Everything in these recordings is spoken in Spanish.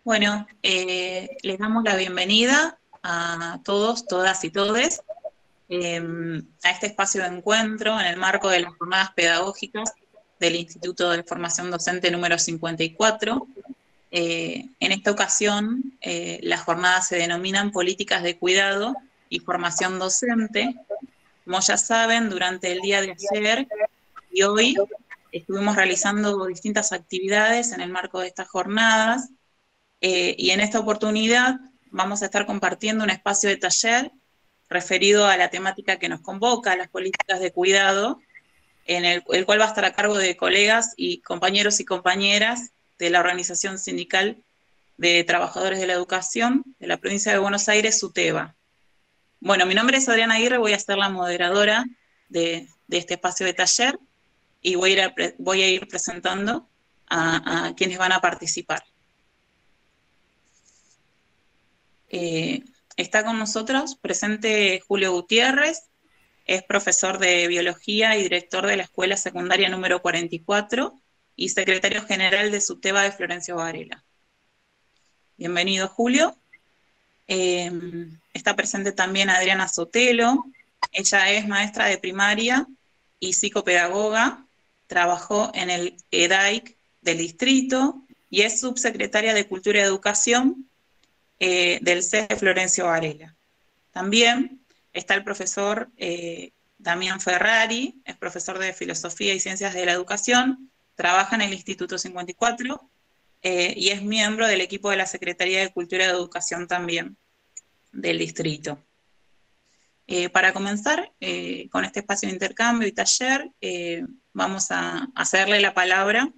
Bueno, les damos la bienvenida a todos, todas y todes a este espacio de encuentro en el marco de las jornadas pedagógicas del Instituto de Formación Docente número 54. En esta ocasión, las jornadas se denominan Políticas de Cuidado y Formación Docente. Como ya saben, durante el día de ayer y hoy estuvimos realizando distintas actividades en el marco de estas jornadas. Y en esta oportunidad vamos a estar compartiendo un espacio de taller referido a la temática que nos convoca, las políticas de cuidado, en el cual va a estar a cargo de colegas y compañeros y compañeras de la Organización Sindical de Trabajadores de la Educación de la provincia de Buenos Aires, SUTEBA. Bueno, mi nombre es Adriana Aguirre, voy a ser la moderadora de este espacio de taller y voy a ir presentando a quienes van a participar. Está con nosotros presente Julio Gutiérrez, es profesor de biología y director de la escuela secundaria número 44 y secretario general de SUTEBA de Florencio Varela. Bienvenido, Julio. Está presente también Adriana Sotelo, ella es maestra de primaria y psicopedagoga, trabajó en el EDAIC del distrito y es subsecretaria de Cultura y Educación del CES de Florencio Varela. También está el profesor Damián Ferrari, es profesor de Filosofía y Ciencias de la Educación, trabaja en el Instituto 54 y es miembro del equipo de la Secretaría de Cultura y Educación también del distrito. Para comenzar con este espacio de intercambio y taller, vamos a hacerle la palabra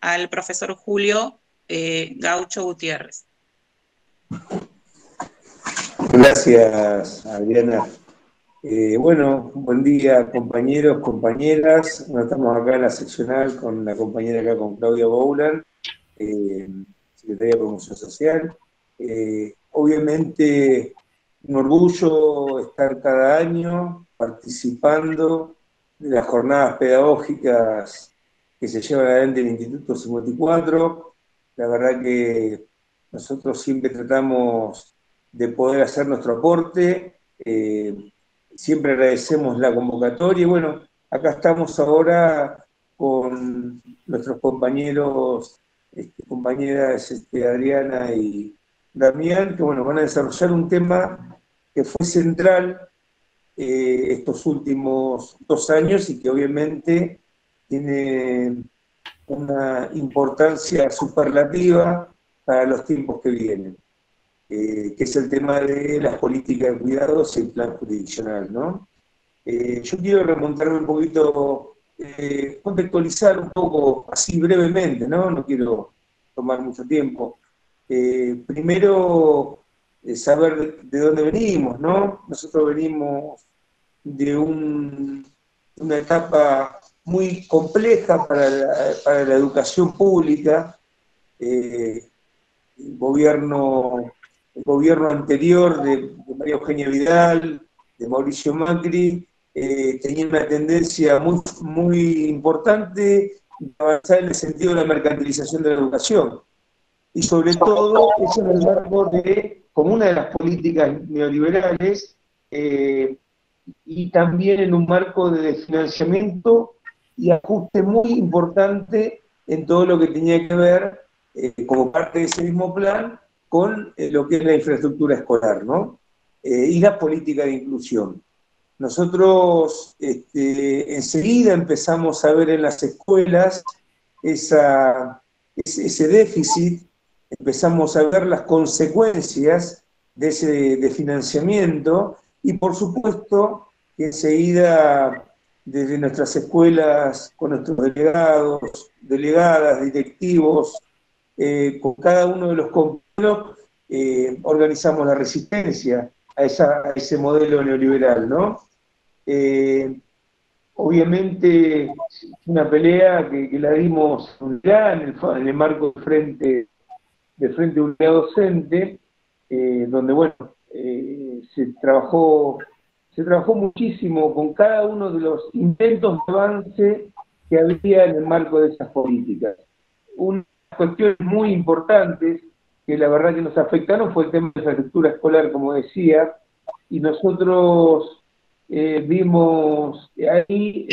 al profesor Julio Gaucho Gutiérrez. Gracias, Adriana. Bueno, buen día, compañeros, compañeras. Bueno, estamos acá en la seccional con la compañera acá, con Claudia Boulan, Secretaría de Promoción Social. Obviamente, un orgullo estar cada año participando de las jornadas pedagógicas que se llevan adelante en el Instituto 54. La verdad que nosotros siempre tratamos de poder hacer nuestro aporte. Siempre agradecemos la convocatoria y bueno, acá estamos ahora con nuestros compañeros, compañeras Adriana y Damián, que bueno, van a desarrollar un tema que fue central estos últimos 2 años y que obviamente tiene una importancia superlativa para los tiempos que vienen. Que es el tema de las políticas de cuidados y el plan jurisdiccional, ¿no? Yo quiero remontarme un poquito, contextualizar un poco, así brevemente, ¿no? No quiero tomar mucho tiempo. Primero, saber de dónde venimos, ¿no? Nosotros venimos de una etapa muy compleja para la educación pública. El gobierno anterior de María Eugenia Vidal, de Mauricio Macri, tenía una tendencia muy, muy importante de avanzar en el sentido de la mercantilización de la educación. Y sobre todo, eso en el marco de, como una de las políticas neoliberales, y también en un marco de financiamiento y ajuste muy importante en todo lo que tenía que ver, como parte de ese mismo plan, con lo que es la infraestructura escolar, ¿no? Y la política de inclusión. Nosotros enseguida empezamos a ver en las escuelas ese déficit, empezamos a ver las consecuencias de ese financiamiento y por supuesto que enseguida desde nuestras escuelas, con nuestros delegados, delegadas, directivos, con cada uno de los compañeros, organizamos la resistencia a ese modelo neoliberal, ¿no? Obviamente, una pelea que la dimos en el marco de Frente Unidad Docente, donde, bueno, se trabajó muchísimo con cada uno de los intentos de avance que había en el marco de esas políticas. Unas cuestiones muy importantes que la verdad que nos afectaron fue el tema de la infraestructura escolar, como decía, y nosotros vimos ahí,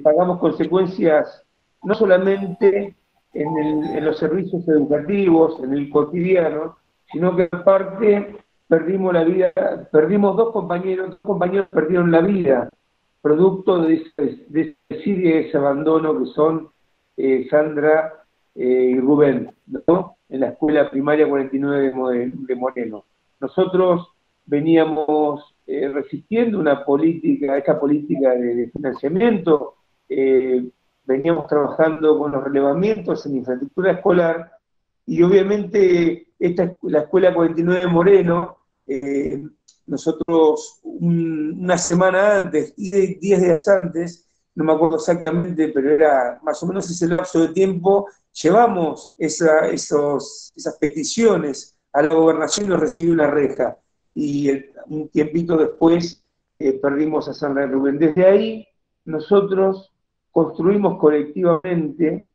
pagamos consecuencias no solamente en los servicios educativos, en el cotidiano, sino que aparte perdimos la vida, perdimos dos compañeros perdieron la vida, producto de ese desidia y ese abandono que son Sandra y Rubén, ¿no? En la escuela primaria 49 de Moreno. Nosotros veníamos resistiendo una política, esta política de financiamiento, veníamos trabajando con los relevamientos en infraestructura escolar, y obviamente la escuela 49 de Moreno, nosotros una semana antes, 10 días antes, no me acuerdo exactamente, pero era más o menos ese lapso de tiempo, llevamos esas peticiones a la gobernación y nos recibió una reja. Y un tiempito después perdimos a Sandra Rubén. Desde ahí nosotros construimos colectivamente,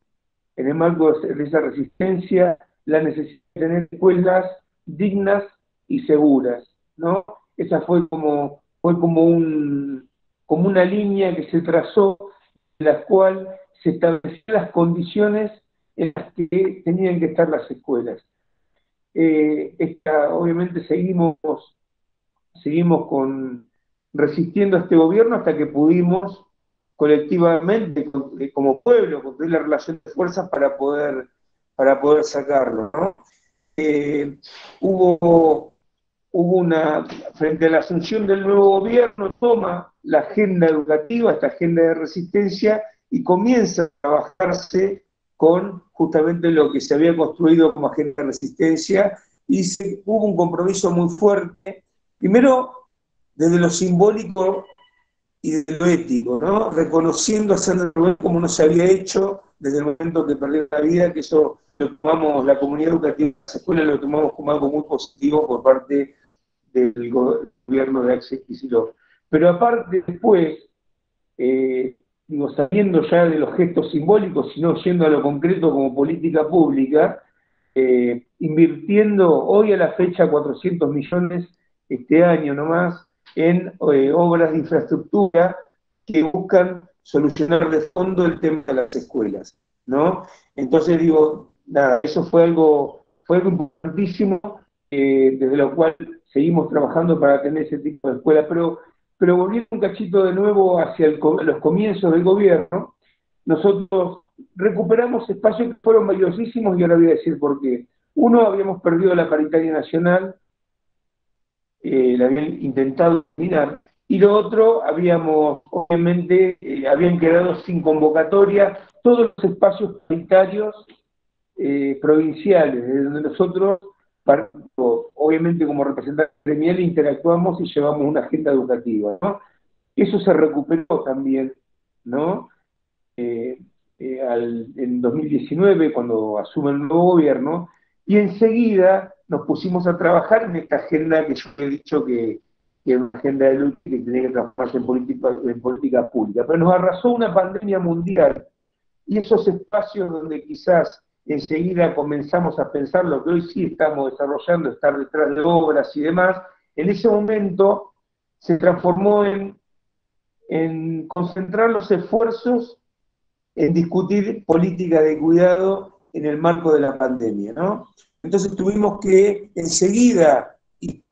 en el marco de esa resistencia, la necesidad de tener escuelas dignas y seguras, ¿no? Esa fue como una línea que se trazó, en la cual se establecían las condiciones en las que tenían que estar las escuelas. Obviamente seguimos resistiendo a este gobierno hasta que pudimos colectivamente, como pueblo, construir la relación de fuerzas para poder sacarlo, ¿no? Hubo frente a la asunción del nuevo gobierno, toma la agenda educativa, esta agenda de resistencia, y comienza a trabajarse con justamente lo que se había construido como agenda de resistencia, y hubo un compromiso muy fuerte, primero desde lo simbólico y de lo ético, ¿no? Reconociendo a Sandra Rubén como no se había hecho desde el momento que perdió la vida, que eso lo tomamos, la comunidad educativa de las escuelas lo tomamos como algo muy positivo por parte del gobierno de Axel Kicillof. Pero aparte después, saliendo ya de los gestos simbólicos, sino yendo a lo concreto como política pública, invirtiendo hoy a la fecha 400 millones este año nomás en obras de infraestructura que buscan solucionar de fondo el tema de las escuelas, ¿no? Entonces digo, nada, eso fue algo importantísimo, desde lo cual seguimos trabajando para tener ese tipo de escuela, pero volviendo un cachito de nuevo hacia los comienzos del gobierno, nosotros recuperamos espacios que fueron valiosísimos, y ahora voy a decir por qué. Uno, habíamos perdido la paritaria nacional, la habían intentado eliminar, y lo otro, obviamente, habían quedado sin convocatoria todos los espacios paritarios provinciales, de donde nosotros, obviamente como representantes gremiales, interactuamos y llevamos una agenda educativa, ¿no? Eso se recuperó también, ¿no? En 2019, cuando asume el nuevo gobierno, y enseguida nos pusimos a trabajar en esta agenda que yo he dicho que es una agenda de lucha que tenía que transformarse en política pública. Pero nos arrasó una pandemia mundial, y esos espacios donde quizás enseguida comenzamos a pensar lo que hoy sí estamos desarrollando, estar detrás de obras y demás, en ese momento se transformó en concentrar los esfuerzos en discutir política de cuidado en el marco de la pandemia, ¿no? Entonces tuvimos que enseguida, y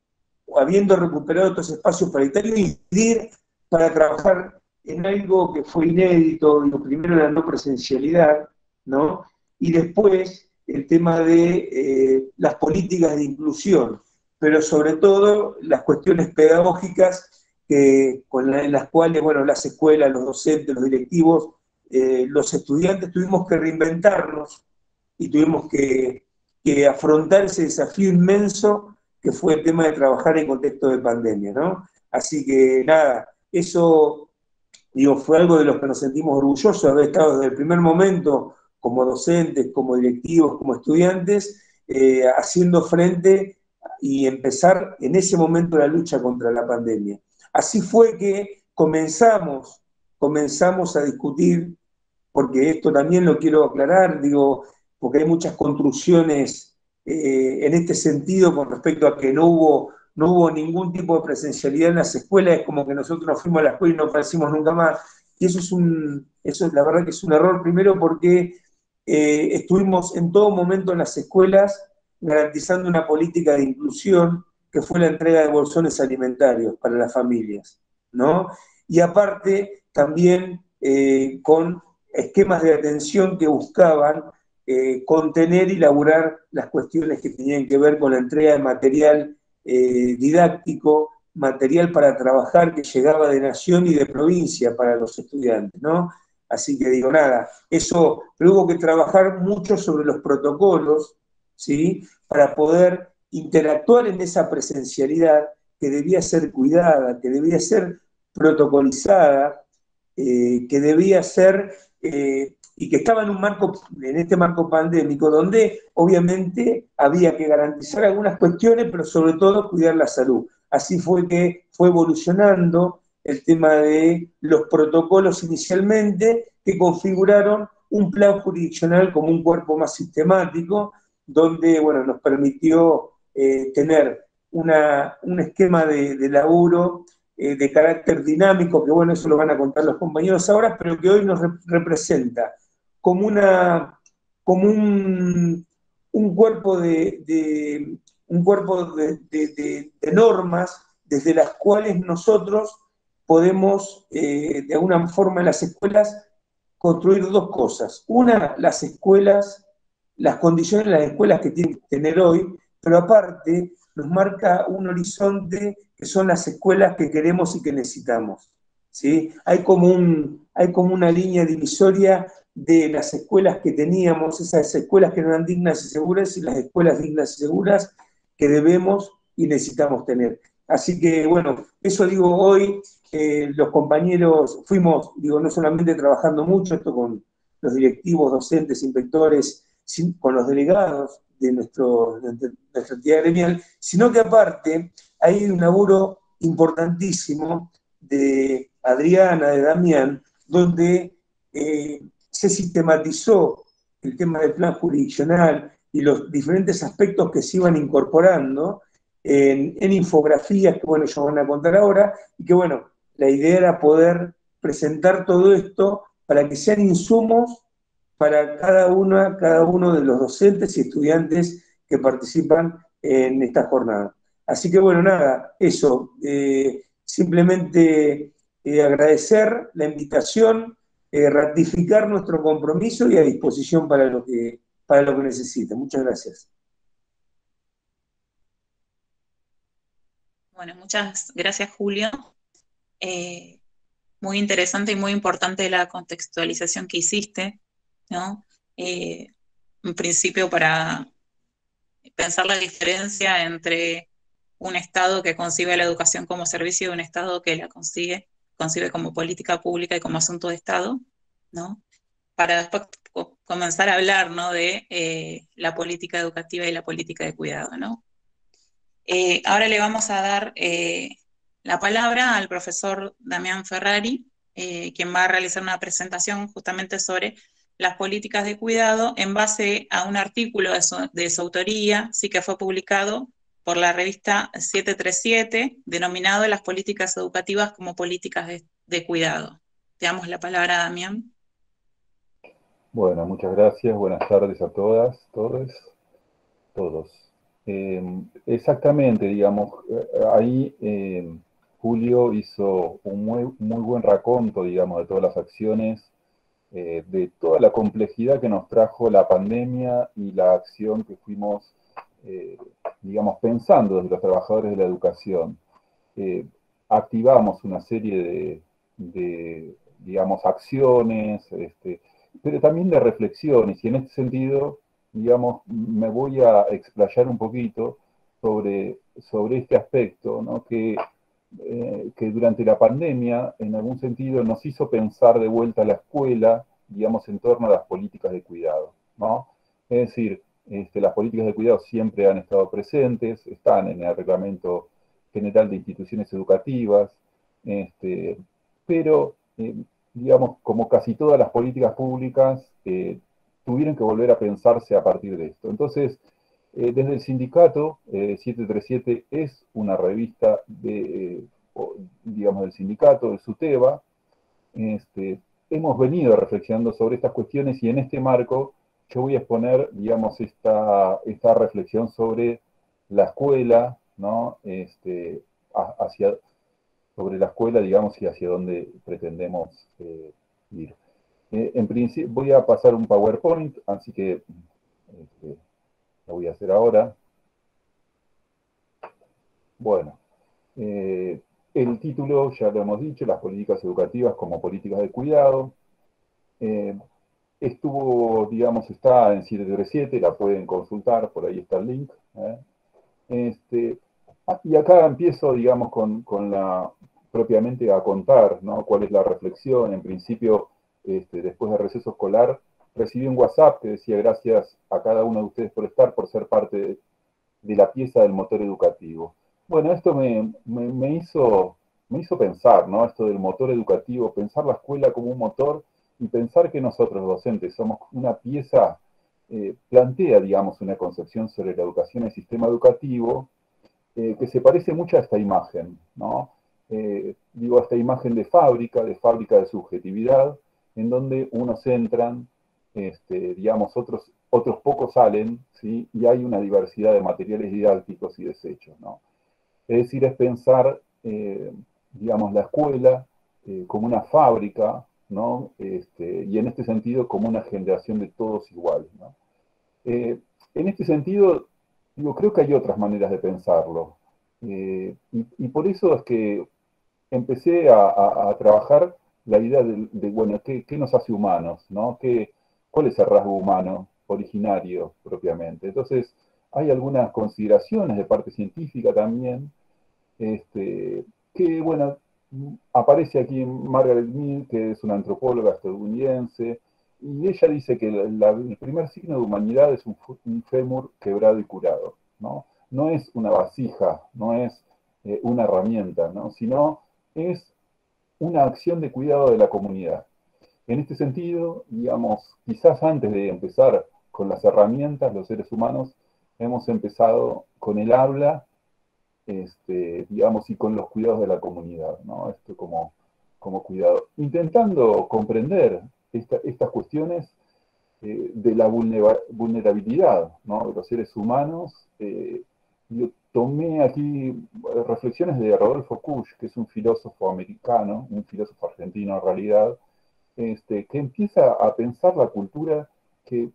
habiendo recuperado estos espacios paritarios, incidir para trabajar en algo que fue inédito, y lo primero la no presencialidad, ¿no? Y después el tema de las políticas de inclusión, pero sobre todo las cuestiones pedagógicas en las cuales, bueno, las escuelas, los docentes, los directivos, los estudiantes tuvimos que reinventarnos y tuvimos que afrontar ese desafío inmenso que fue el tema de trabajar en contexto de pandemia, ¿no? Así que nada, eso, digo, fue algo de lo que nos sentimos orgullosos de haber estado desde el primer momento como docentes, como directivos, como estudiantes, haciendo frente y empezar en ese momento la lucha contra la pandemia. Así fue que comenzamos a discutir, porque esto también lo quiero aclarar, digo, porque hay muchas construcciones en este sentido con respecto a que no hubo ningún tipo de presencialidad en las escuelas, es como que nosotros nos fuimos a la escuela y no aparecimos nunca más. Y eso la verdad que es un error, primero porque estuvimos en todo momento en las escuelas garantizando una política de inclusión que fue la entrega de bolsones alimentarios para las familias, ¿no? Y aparte también con esquemas de atención que buscaban contener y laburar las cuestiones que tenían que ver con la entrega de material didáctico, material para trabajar que llegaba de nación y de provincia para los estudiantes, ¿no? Así que digo, nada, eso, pero hubo que trabajar mucho sobre los protocolos, ¿sí? Para poder interactuar en esa presencialidad que debía ser cuidada, que debía ser protocolizada, que debía ser y que estaba en este marco pandémico, donde obviamente había que garantizar algunas cuestiones, pero sobre todo cuidar la salud. Así fue que fue evolucionando el tema de los protocolos inicialmente, que configuraron un plan jurisdiccional como un cuerpo más sistemático, donde bueno, nos permitió tener un esquema de laburo de carácter dinámico, que bueno, eso lo van a contar los compañeros ahora, pero que hoy nos representa como, como un cuerpo un cuerpo de normas desde las cuales nosotros podemos, de alguna forma en las escuelas, construir dos cosas. Una, las escuelas, las condiciones de las escuelas que tienen que tener hoy, pero aparte nos marca un horizonte que son las escuelas que queremos y que necesitamos. ¿Sí? Hay como una línea divisoria de las escuelas que teníamos, esas escuelas que no eran dignas y seguras, y las escuelas dignas y seguras que debemos y necesitamos tener. Así que, bueno, eso digo hoy, los compañeros fuimos, digo, no solamente trabajando mucho esto con los directivos, docentes, inspectores, con los delegados de nuestra entidad gremial, sino que aparte hay un laburo importantísimo de Adriana, de Damián, donde se sistematizó el tema del plan jurisdiccional y los diferentes aspectos que se iban incorporando en infografías que, bueno, ellos van a contar ahora, y que, bueno, la idea era poder presentar todo esto para que sean insumos para cada uno de los docentes y estudiantes que participan en esta jornada. Así que bueno, nada, eso, simplemente agradecer la invitación, ratificar nuestro compromiso y a disposición para lo que necesiten. Muchas gracias. Bueno, muchas gracias, Julio. Muy interesante y muy importante la contextualización que hiciste, ¿no? En principio, para pensar la diferencia entre un Estado que concibe la educación como servicio y un Estado que la concibe como política pública y como asunto de Estado, ¿no? Para después comenzar a hablar, ¿no?, de la política educativa y la política de cuidado, ¿no? Ahora le vamos a dar la palabra al profesor Damián Ferrari, quien va a realizar una presentación justamente sobre las políticas de cuidado en base a un artículo de su autoría, sí, que fue publicado por la revista 737, denominado Las políticas educativas como políticas de cuidado. Te damos la palabra, Damián. Bueno, muchas gracias. Buenas tardes a todas, todos. Exactamente, digamos, ahí Julio hizo un muy buen raconto, digamos, de todas las acciones, de toda la complejidad que nos trajo la pandemia y la acción que fuimos, digamos, pensando desde los trabajadores de la educación. Activamos una serie digamos, acciones, pero también de reflexiones, y en este sentido, digamos, me voy a explayar un poquito sobre este aspecto, ¿no? Que durante la pandemia, en algún sentido, nos hizo pensar de vuelta a la escuela, digamos, en torno a las políticas de cuidado, ¿no? Es decir, las políticas de cuidado siempre han estado presentes, están en el Reglamento General de Instituciones Educativas, pero, digamos, como casi todas las políticas públicas, tuvieron que volver a pensarse a partir de esto. Entonces, Desde el sindicato, 737 es una revista digamos, del sindicato, de SUTEBA. Hemos venido reflexionando sobre estas cuestiones y en este marco yo voy a exponer, digamos, esta reflexión sobre la escuela, ¿no? Sobre la escuela, digamos, y hacia dónde pretendemos ir. En principio, voy a pasar un PowerPoint, así que lo voy a hacer ahora. Bueno, el título ya lo hemos dicho, las políticas educativas como políticas de cuidado. Digamos, está en 737, la pueden consultar, por ahí está el link. Y acá empiezo, digamos, propiamente a contar, ¿no? Cuál es la reflexión. En principio, después del receso escolar, recibí un WhatsApp que decía gracias a cada uno de ustedes por ser parte de la pieza del motor educativo. Bueno, esto me hizo pensar, ¿no? Esto del motor educativo, pensar la escuela como un motor y pensar que nosotros, docentes, somos una pieza, plantea, digamos, una concepción sobre la educación y el sistema educativo que se parece mucho a esta imagen, ¿no? Digo, a esta imagen de fábrica de subjetividad, en donde unos entran, digamos, otros pocos salen, ¿sí? Y hay una diversidad de materiales didácticos y desechos, ¿no? Es decir, es pensar, digamos, la escuela como una fábrica, ¿no? Y en este sentido como una generación de todos iguales, ¿no? En este sentido, digo, creo que hay otras maneras de pensarlo. Y por eso es que empecé a trabajar la idea bueno, ¿qué nos hace humanos? ¿No? ¿Cuál es el rasgo humano originario propiamente? Entonces, hay algunas consideraciones de parte científica también, que, bueno, aparece aquí Margaret Mead, que es una antropóloga estadounidense, y ella dice que el primer signo de humanidad es un fémur quebrado y curado, ¿no? No es una vasija, no es una herramienta, ¿no? Sino es una acción de cuidado de la comunidad. En este sentido, digamos, quizás antes de empezar con las herramientas, los seres humanos hemos empezado con el habla, digamos, y con los cuidados de la comunidad, ¿no? Esto como cuidado. Intentando comprender estas cuestiones de la vulnerabilidad, ¿no? De los seres humanos. Yo tomé aquí reflexiones de Rodolfo Kusch, que es un filósofo americano, un filósofo argentino en realidad, que empieza a pensar la cultura y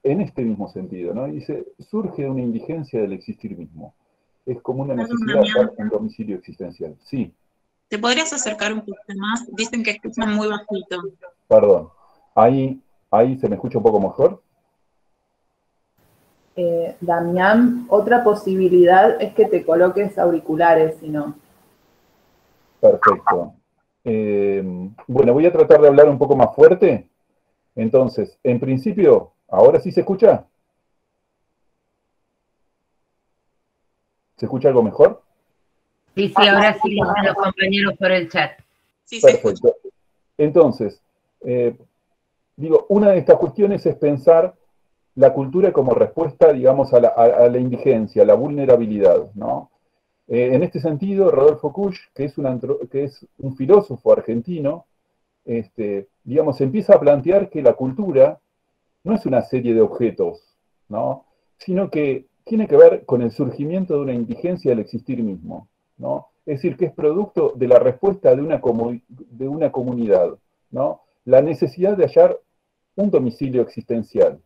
en este mismo sentido, ¿no? Dice, surge de una indigencia del existir mismo. Es como una Perdón, necesidad de Damián, hallar un domicilio existencial. Sí, ¿te podrías acercar un poquito más? Dicen que escuchan muy bajito. perdón. Ahí se me escucha un poco mejor. Damián, otra posibilidad es que te coloques auriculares, si no. Perfecto. Bueno, voy a tratar de hablar un poco más fuerte. Entonces, en principio, ¿ahora sí se escucha? ¿Se escucha algo mejor? Sí, sí, ahora sí dicen los compañeros por el chat. Sí, se escucha. Perfecto. Entonces, digo, una de estas cuestiones es pensar la cultura como respuesta, digamos, a la indigencia, a la vulnerabilidad, ¿no? En este sentido, Rodolfo Kusch, que es un filósofo argentino, digamos, empieza a plantear que la cultura no es una serie de objetos, ¿no? Sino que tiene que ver con el surgimiento de una indigencia del existir mismo, ¿no? Es decir, que es producto de la respuesta de una comunidad, ¿no? La necesidad de hallar un domicilio existencial.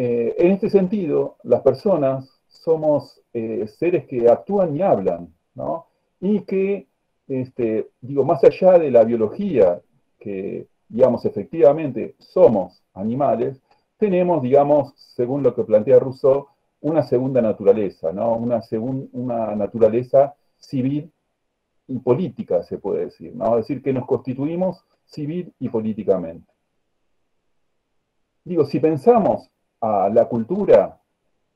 En este sentido, las personas somos seres que actúan y hablan, ¿no? Y que, digo, más allá de la biología, que, digamos, efectivamente somos animales, tenemos, digamos, según lo que plantea Rousseau, una segunda naturaleza, ¿no? Una naturaleza civil y política, se puede decir, ¿no? Es decir, que nos constituimos civil y políticamente. Digo, si pensamos a la cultura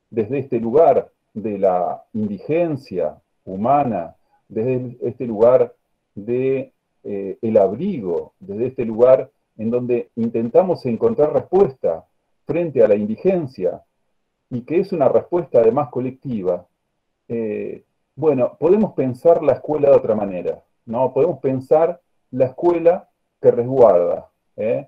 desde este lugar de la indigencia humana, desde este lugar de el abrigo, desde este lugar en donde intentamos encontrar respuesta frente a la indigencia, y que es una respuesta además colectiva, bueno, podemos pensar la escuela de otra manera, ¿no? Podemos pensar la escuela que resguarda, ¿eh?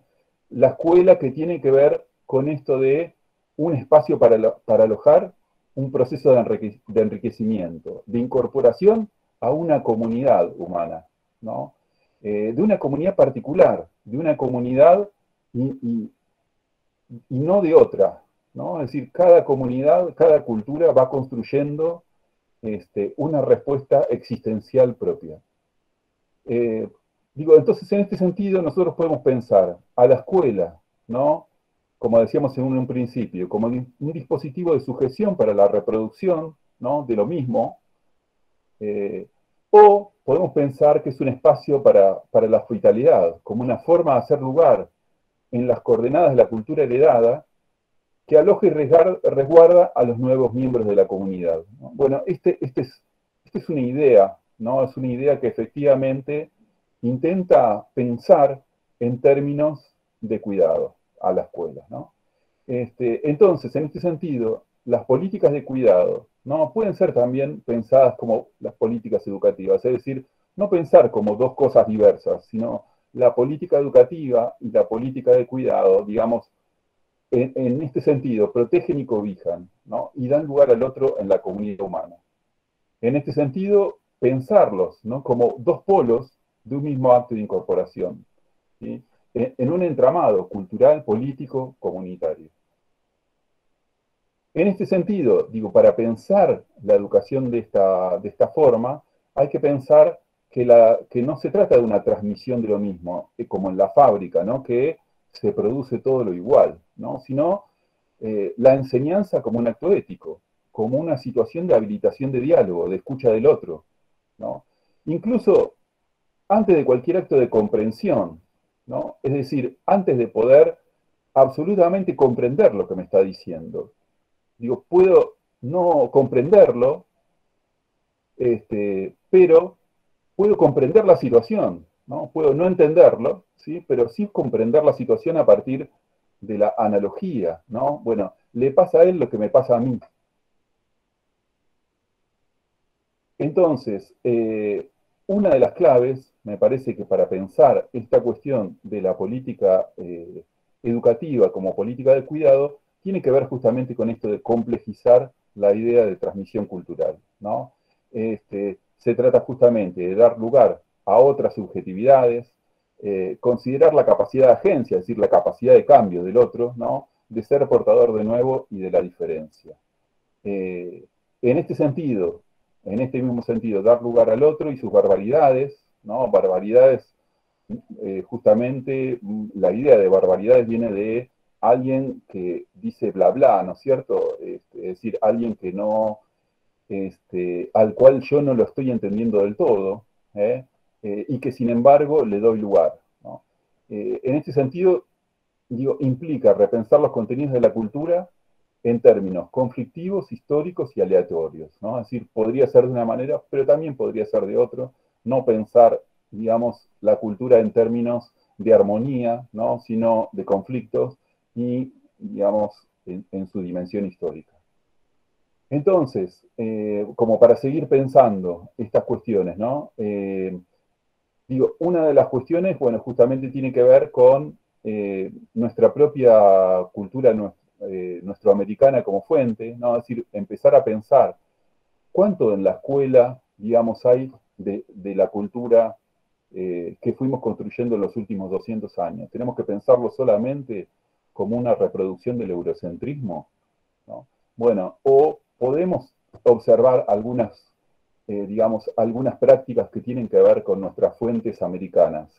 La escuela que tiene que ver con esto de un espacio para alojar un proceso de enriquecimiento, de incorporación a una comunidad humana, ¿no? De una comunidad particular, de una comunidad y no de otra, ¿no? Es decir, cada comunidad, cada cultura va construyendo una respuesta existencial propia. Entonces en este sentido nosotros podemos pensar a la escuela, ¿no? Como decíamos en un principio, como un dispositivo de sujeción para la reproducción, ¿no? De lo mismo, o podemos pensar que es un espacio para la hospitalidad, como una forma de hacer lugar en las coordenadas de la cultura heredada que aloja y resguarda a los nuevos miembros de la comunidad, ¿no? Bueno, esta es una idea, ¿no? Es una idea que efectivamente intenta pensar en términos de cuidado a la escuela, ¿no? Entonces, en este sentido, las políticas de cuidado, ¿no? Pueden ser también pensadas como las políticas educativas, es decir, no pensar como dos cosas diversas, sino la política educativa y la política de cuidado, digamos, en este sentido, protegen y cobijan, ¿no? Y dan lugar al otro en la comunidad humana. En este sentido, pensarlos, ¿no? Como dos polos de un mismo acto de incorporación, ¿sí? En un entramado cultural, político, comunitario. En este sentido, digo, para pensar la educación de esta forma, hay que pensar que no se trata de una transmisión de lo mismo, como en la fábrica, ¿no? Que se produce todo lo igual, ¿no? Sino la enseñanza como un acto ético, como una situación de habilitación de diálogo, de escucha del otro, ¿no? Incluso antes de cualquier acto de comprensión, ¿no? Es decir, antes de poder absolutamente comprender lo que me está diciendo. Digo, puedo no comprenderlo, pero puedo comprender la situación, ¿no? Puedo no entenderlo, ¿sí? Pero sí comprender la situación a partir de la analogía, ¿no? Bueno, le pasa a él lo que me pasa a mí. Entonces, una de las claves, me parece que para pensar esta cuestión de la política educativa como política de cuidado, tiene que ver justamente con esto de complejizar la idea de transmisión cultural, ¿no? Se trata justamente de dar lugar a otras subjetividades, considerar la capacidad de agencia, es decir, la capacidad de cambio del otro, ¿no? De ser portador de nuevo y de la diferencia. En este sentido, en este mismo sentido, dar lugar al otro y sus barbaridades, ¿no? Barbaridades, justamente, la idea de barbaridades viene de alguien que dice bla bla, ¿no es cierto? Es decir, alguien que no, al cual yo no lo estoy entendiendo del todo, y que sin embargo le doy lugar, ¿no? En este sentido, digo, implica repensar los contenidos de la cultura en términos conflictivos, históricos y aleatorios, ¿no? Es decir, podría ser de una manera, pero también podría ser de otro, no pensar, digamos, la cultura en términos de armonía, ¿no? Sino de conflictos y, digamos, en su dimensión histórica. Entonces, como para seguir pensando estas cuestiones, ¿no? Digo, una de las cuestiones, bueno, justamente tiene que ver con nuestra propia cultura nuestroamericana como fuente, ¿no? Es decir, empezar a pensar cuánto en la escuela, digamos, hay de la cultura que fuimos construyendo en los últimos 200 años. Tenemos que pensarlo solamente como una reproducción del eurocentrismo, ¿no? Bueno, o podemos observar algunas, digamos, algunas prácticas que tienen que ver con nuestras fuentes americanas,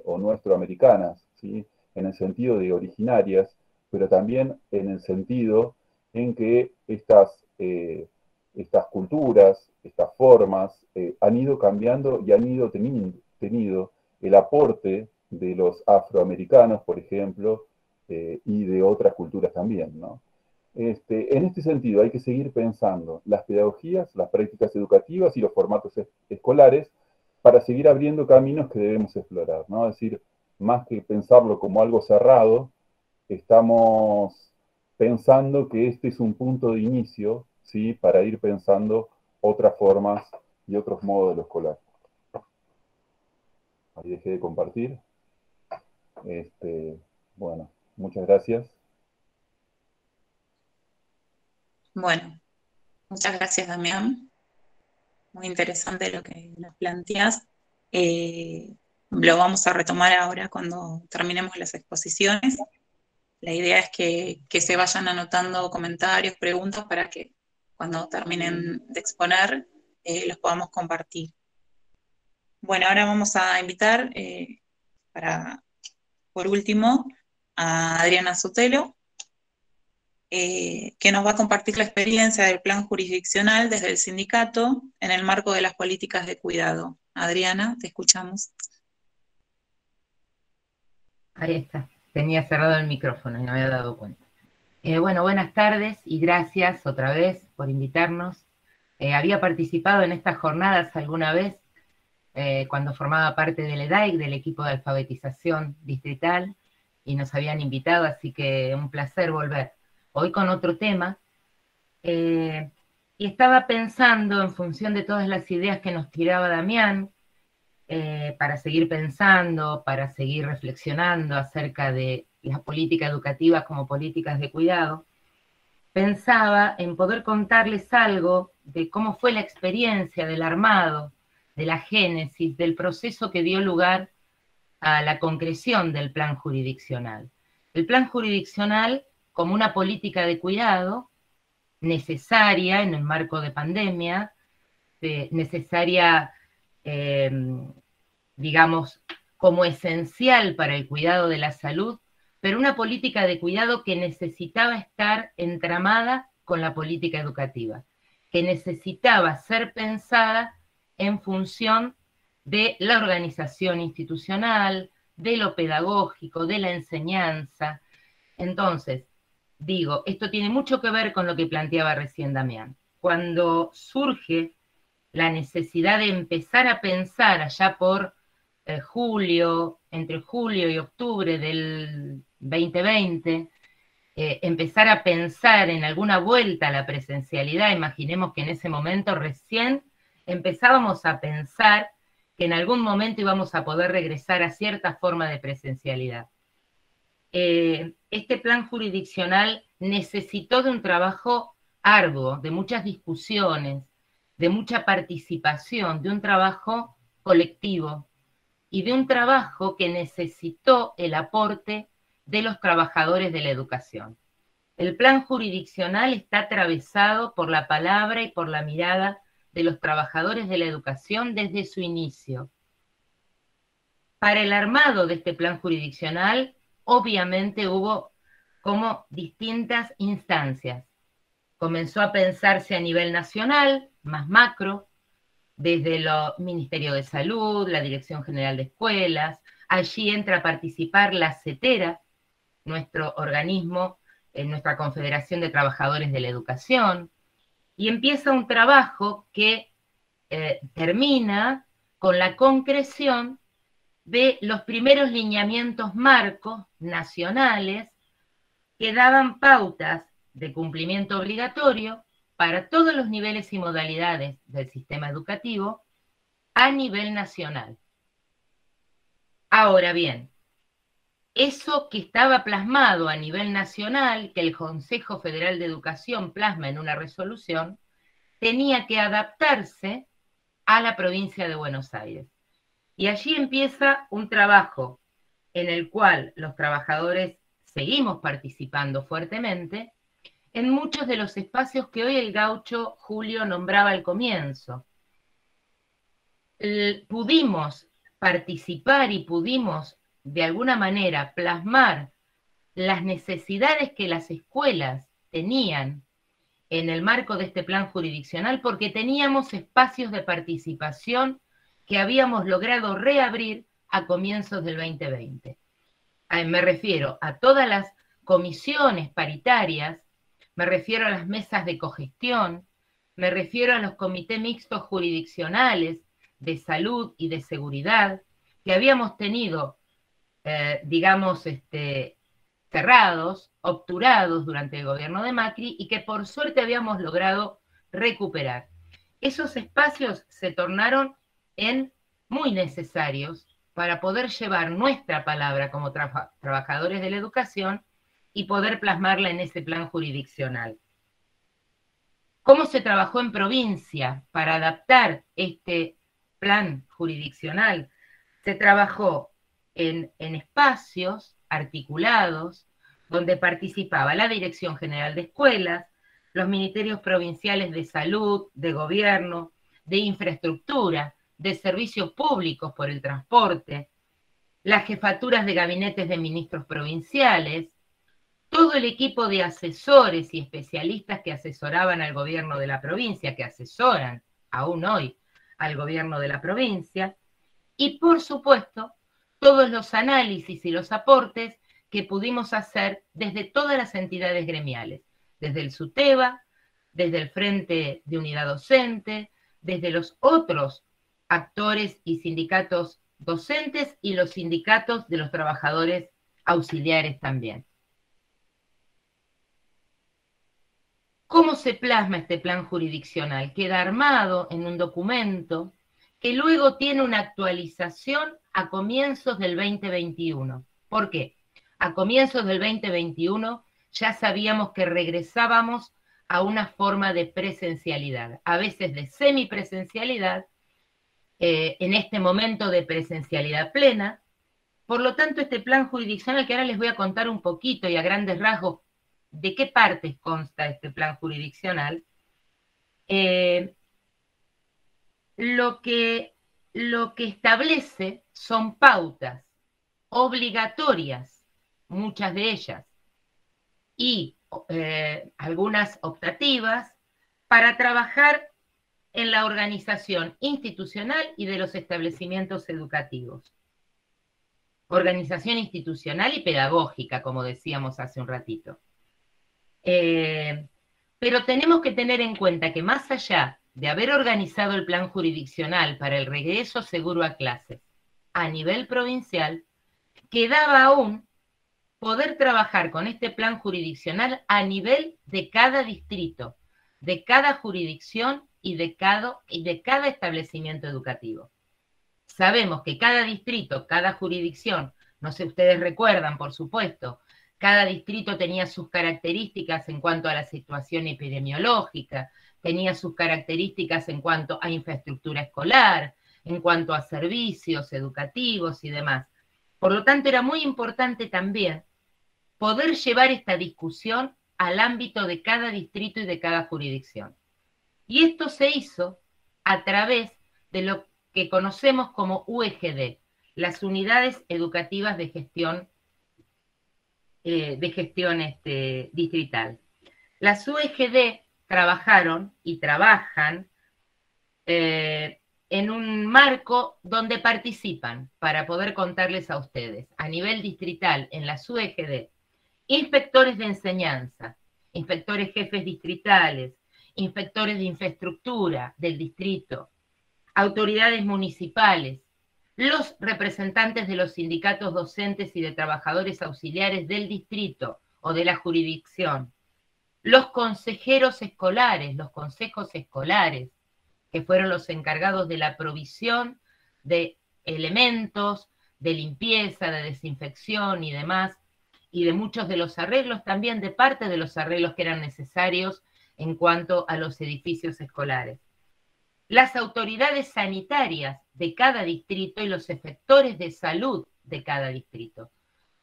o nuestroamericanas, ¿sí? En el sentido de originarias, pero también en el sentido en que estas culturas, estas formas, han ido cambiando y han ido tenido el aporte de los afroamericanos, por ejemplo, y de otras culturas también, ¿no? En este sentido, hay que seguir pensando las pedagogías, las prácticas educativas y los formatos escolares para seguir abriendo caminos que debemos explorar, ¿no? Es decir, más que pensarlo como algo cerrado, estamos pensando que este es un punto de inicio, ¿sí? Para ir pensando otras formas y otros modos de lo escolar. Ahí dejé de compartir. Bueno, muchas gracias. Bueno, muchas gracias, Damián. Muy interesante lo que nos planteas. Lo vamos a retomar ahora cuando terminemos las exposiciones. La idea es que se vayan anotando comentarios, preguntas, para que cuando terminen de exponer los podamos compartir. Bueno, ahora vamos a invitar, por último, a Adriana Sotelo, que nos va a compartir la experiencia del plan jurisdiccional desde el sindicato en el marco de las políticas de cuidado. Adriana, te escuchamos. Ahí está. Tenía cerrado el micrófono y no me había dado cuenta. Bueno, buenas tardes y gracias otra vez por invitarnos. Había participado en estas jornadas alguna vez cuando formaba parte del EDAIC, del equipo de alfabetización distrital, y nos habían invitado, así que un placer volver. Hoy con otro tema, y estaba pensando en función de todas las ideas que nos tiraba Damián, para seguir pensando, para seguir reflexionando acerca de la política educativa como políticas de cuidado, pensaba en poder contarles algo de cómo fue la experiencia del armado, de la génesis, del proceso que dio lugar a la concreción del plan jurisdiccional. El plan jurisdiccional como una política de cuidado necesaria en el marco de pandemia, necesaria, digamos, como esencial para el cuidado de la salud, pero una política de cuidado que necesitaba estar entramada con la política educativa, que necesitaba ser pensada en función de la organización institucional, de lo pedagógico, de la enseñanza. Entonces, digo, esto tiene mucho que ver con lo que planteaba recién Damián. Cuando surge la necesidad de empezar a pensar allá por entre julio y octubre del 2020, empezar a pensar en alguna vuelta a la presencialidad, imaginemos que en ese momento recién empezábamos a pensar que en algún momento íbamos a poder regresar a cierta forma de presencialidad. Este plan jurisdiccional necesitó de un trabajo arduo, de muchas discusiones, de mucha participación, de un trabajo colectivo y de un trabajo que necesitó el aporte de los trabajadores de la educación. El plan jurisdiccional está atravesado por la palabra y por la mirada de los trabajadores de la educación desde su inicio. Para el armado de este plan jurisdiccional, obviamente hubo como distintas instancias. Comenzó a pensarse a nivel nacional, más macro, desde el Ministerio de Salud, la Dirección General de Escuelas. Allí entra a participar la CETERA, nuestro organismo, nuestra Confederación de Trabajadores de la Educación, y empieza un trabajo que termina con la concreción de los primeros lineamientos marcos nacionales que daban pautas de cumplimiento obligatorio para todos los niveles y modalidades del sistema educativo a nivel nacional. Ahora bien, eso que estaba plasmado a nivel nacional, que el Consejo Federal de Educación plasma en una resolución, tenía que adaptarse a la provincia de Buenos Aires. Y allí empieza un trabajo en el cual los trabajadores seguimos participando fuertemente en muchos de los espacios que hoy el gaucho Julio nombraba al comienzo. Pudimos participar y pudimos de alguna manera plasmar las necesidades que las escuelas tenían en el marco de este plan jurisdiccional porque teníamos espacios de participación que habíamos logrado reabrir a comienzos del 2020. Me refiero a todas las comisiones paritarias, me refiero a las mesas de cogestión, me refiero a los comités mixtos jurisdiccionales de salud y de seguridad que habíamos tenido, digamos, cerrados, obturados durante el gobierno de Macri y que por suerte habíamos logrado recuperar. Esos espacios se tornaron en muy necesarios para poder llevar nuestra palabra como trabajadores de la educación y poder plasmarla en ese plan jurisdiccional. ¿Cómo se trabajó en provincia para adaptar este plan jurisdiccional? Se trabajó en espacios articulados donde participaba la Dirección General de Escuelas, los ministerios provinciales de salud, de gobierno, de infraestructura, de servicios públicos por el transporte, las jefaturas de gabinetes de ministros provinciales, todo el equipo de asesores y especialistas que asesoraban al gobierno de la provincia, que asesoran aún hoy al gobierno de la provincia, y por supuesto, todos los análisis y los aportes que pudimos hacer desde todas las entidades gremiales, desde el SUTEBA, desde el Frente de Unidad Docente, desde los otros actores y sindicatos docentes y los sindicatos de los trabajadores auxiliares también. ¿Cómo se plasma este plan jurisdiccional? Queda armado en un documento que luego tiene una actualización a comienzos del 2021. ¿Por qué? A comienzos del 2021 ya sabíamos que regresábamos a una forma de presencialidad, a veces de semipresencialidad, en este momento de presencialidad plena. Por lo tanto, este plan jurisdiccional, que ahora les voy a contar un poquito y a grandes rasgos de qué partes consta este plan jurisdiccional, lo que establece son pautas obligatorias, muchas de ellas, y algunas optativas, para trabajar en la organización institucional y de los establecimientos educativos. Organización institucional y pedagógica, como decíamos hace un ratito. Pero tenemos que tener en cuenta que más allá de haber organizado el plan jurisdiccional para el regreso seguro a clases a nivel provincial, quedaba aún poder trabajar con este plan jurisdiccional a nivel de cada distrito, de cada jurisdicción y de cada establecimiento educativo. Sabemos que cada distrito, cada jurisdicción, no sé, ustedes recuerdan, por supuesto, cada distrito tenía sus características en cuanto a la situación epidemiológica, tenía sus características en cuanto a infraestructura escolar, en cuanto a servicios educativos y demás. Por lo tanto, era muy importante también poder llevar esta discusión al ámbito de cada distrito y de cada jurisdicción. Y esto se hizo a través de lo que conocemos como UEGD, las unidades educativas de gestión distrital. Las UEGD trabajaron y trabajan en un marco donde participan, para poder contarles a ustedes, a nivel distrital, en las UEGD, inspectores de enseñanza, inspectores jefes distritales, inspectores de infraestructura del distrito, autoridades municipales, los representantes de los sindicatos docentes y de trabajadores auxiliares del distrito o de la jurisdicción, los consejeros escolares, los consejos escolares, que fueron los encargados de la provisión de elementos, de limpieza, de desinfección y demás, y de muchos de los arreglos, también de parte de los arreglos que eran necesarios en cuanto a los edificios escolares. Las autoridades sanitarias de cada distrito y los efectores de salud de cada distrito.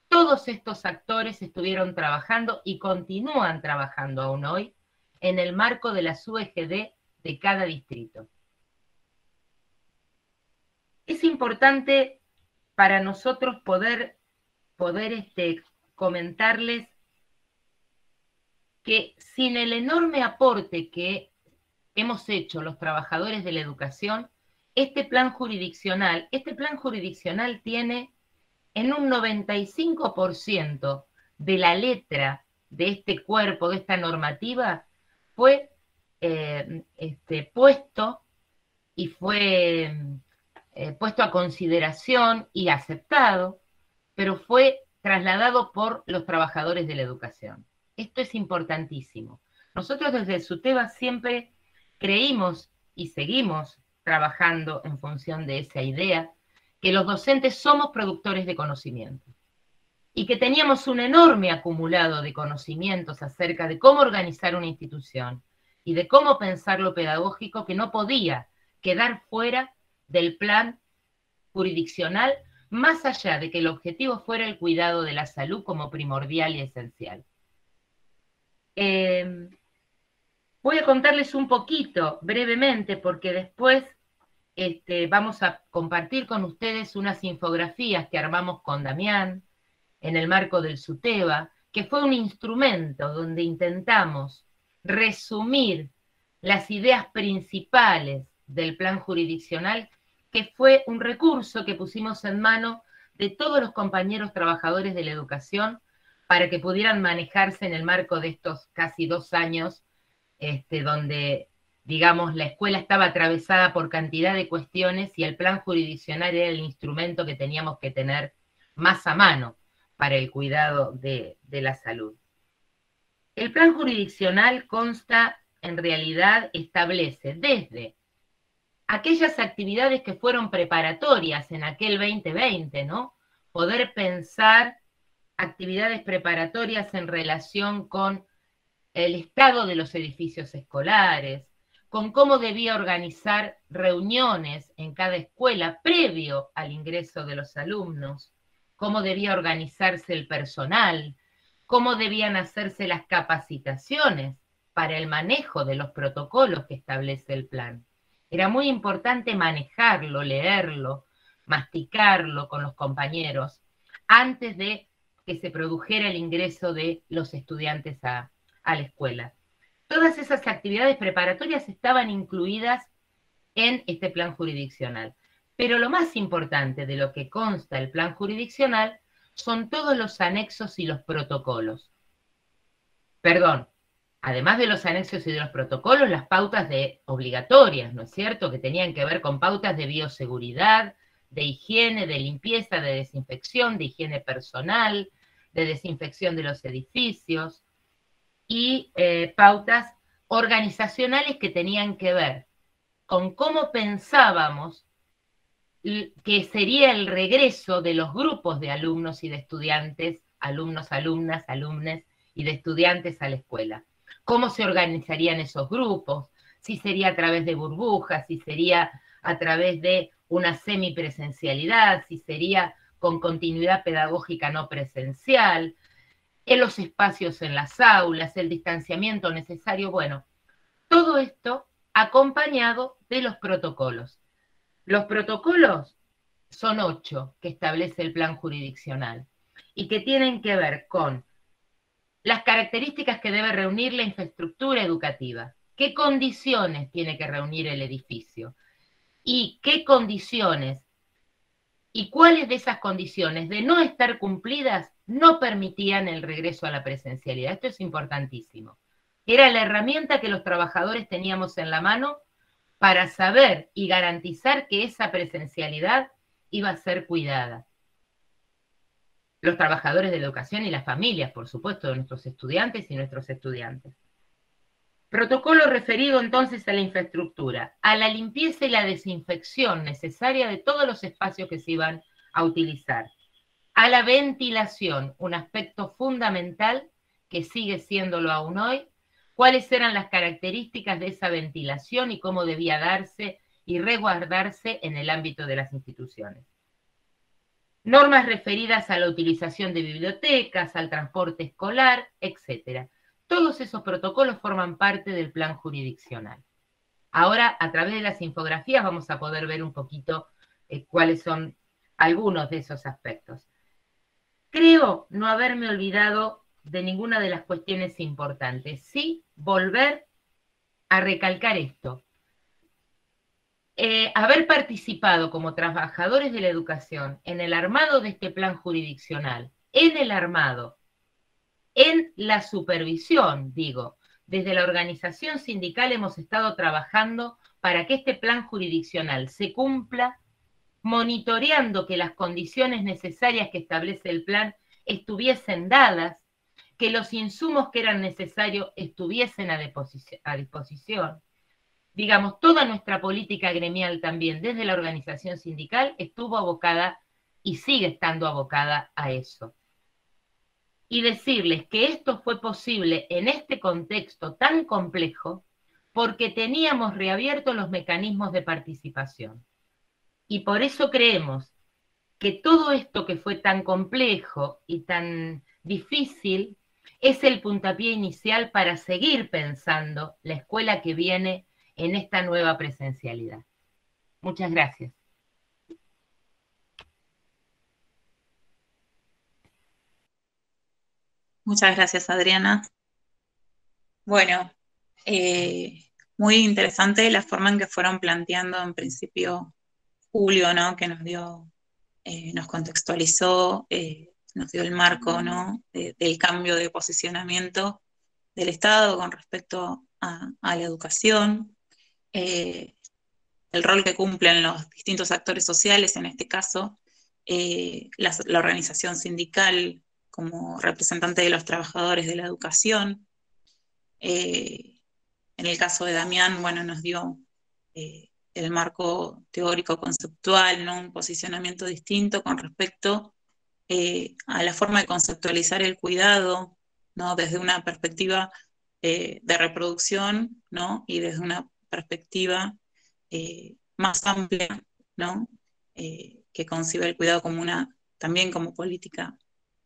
Todos estos actores estuvieron trabajando y continúan trabajando aún hoy en el marco de las UEGD de cada distrito. Es importante para nosotros poder comentarles que sin el enorme aporte que hemos hecho los trabajadores de la educación, este plan jurisdiccional tiene en un 95% de la letra de este cuerpo, de esta normativa, fue puesto y fue puesto a consideración y aceptado, pero fue trasladado por los trabajadores de la educación. Esto es importantísimo. Nosotros desde el SUTEBA siempre creímos y seguimos trabajando en función de esa idea, que los docentes somos productores de conocimiento y que teníamos un enorme acumulado de conocimientos acerca de cómo organizar una institución y de cómo pensar lo pedagógico que no podía quedar fuera del plan jurisdiccional, más allá de que el objetivo fuera el cuidado de la salud como primordial y esencial. Voy a contarles un poquito, brevemente, porque después vamos a compartir con ustedes unas infografías que armamos con Damián en el marco del SUTEBA, que fue un instrumento donde intentamos resumir las ideas principales del plan jurisdiccional, que fue un recurso que pusimos en mano de todos los compañeros trabajadores de la educación para que pudieran manejarse en el marco de estos casi 2 años, donde, digamos, la escuela estaba atravesada por cantidad de cuestiones y el plan jurisdiccional era el instrumento que teníamos que tener más a mano para el cuidado de la salud. El plan jurisdiccional consta, en realidad, establece desde aquellas actividades que fueron preparatorias en aquel 2020, ¿no? Poder pensar actividades preparatorias en relación con el estado de los edificios escolares, con cómo debía organizar reuniones en cada escuela previo al ingreso de los alumnos, cómo debía organizarse el personal, cómo debían hacerse las capacitaciones para el manejo de los protocolos que establece el plan. Era muy importante manejarlo, leerlo, masticarlo con los compañeros antes de que se produjera el ingreso de los estudiantes a la escuela. Todas esas actividades preparatorias estaban incluidas en este plan jurisdiccional. Pero lo más importante de lo que consta el plan jurisdiccional son todos los anexos y los protocolos. Perdón, además de los anexos y de los protocolos, las pautas obligatorias, ¿no es cierto?, que tenían que ver con pautas de bioseguridad, de higiene, de limpieza, de desinfección, de higiene personal, de desinfección de los edificios, y pautas organizacionales que tenían que ver con cómo pensábamos que sería el regreso de los grupos de alumnos y de estudiantes, alumnos, alumnas, alumnes y de estudiantes a la escuela. Cómo se organizarían esos grupos, si sería a través de burbujas, si sería a través de una semipresencialidad, si sería con continuidad pedagógica no presencial, en los espacios en las aulas, el distanciamiento necesario, bueno, todo esto acompañado de los protocolos. Los protocolos son 8 que establece el plan jurisdiccional y que tienen que ver con las características que debe reunir la infraestructura educativa, qué condiciones tiene que reunir el edificio y qué condiciones y cuáles de esas condiciones de no estar cumplidas no permitían el regreso a la presencialidad. Esto es importantísimo. Era la herramienta que los trabajadores teníamos en la mano para saber y garantizar que esa presencialidad iba a ser cuidada. Los trabajadores de la educación y las familias, por supuesto, de nuestros estudiantes y nuestros estudiantes. Protocolo referido entonces a la infraestructura, a la limpieza y la desinfección necesaria de todos los espacios que se iban a utilizar, a la ventilación, un aspecto fundamental que sigue siéndolo aún hoy, cuáles eran las características de esa ventilación y cómo debía darse y resguardarse en el ámbito de las instituciones. Normas referidas a la utilización de bibliotecas, al transporte escolar, etc. Todos esos protocolos forman parte del plan jurisdiccional. Ahora, a través de las infografías, vamos a poder ver un poquito cuáles son algunos de esos aspectos. Creo no haberme olvidado de ninguna de las cuestiones importantes. Sí, volver a recalcar esto. Haber participado como trabajadores de la educación en el armado de este plan jurisdiccional, en el armado, en la supervisión, digo, desde la organización sindical hemos estado trabajando para que este plan jurisdiccional se cumpla, monitoreando que las condiciones necesarias que establece el plan estuviesen dadas, que los insumos que eran necesarios estuviesen a disposición. Digamos, toda nuestra política gremial también, desde la organización sindical, estuvo abocada y sigue estando abocada a eso. Y decirles que esto fue posible en este contexto tan complejo porque teníamos reabiertos los mecanismos de participación. Y por eso creemos que todo esto que fue tan complejo y tan difícil es el puntapié inicial para seguir pensando la escuela que viene en esta nueva presencialidad. Muchas gracias. Muchas gracias, Adriana. Bueno, muy interesante la forma en que fueron planteando en principio Julio, ¿no? Que nos dio, nos contextualizó, nos dio el marco, ¿no? Del cambio de posicionamiento del Estado con respecto a la educación, el rol que cumplen los distintos actores sociales, en este caso, la organización sindical como representante de los trabajadores de la educación. En el caso de Damián, bueno, nos dio el marco teórico conceptual, ¿no? Un posicionamiento distinto con respecto a la forma de conceptualizar el cuidado, ¿no? Desde una perspectiva de reproducción, ¿no? Y desde una perspectiva más amplia, ¿no? Que concibe el cuidado como también como política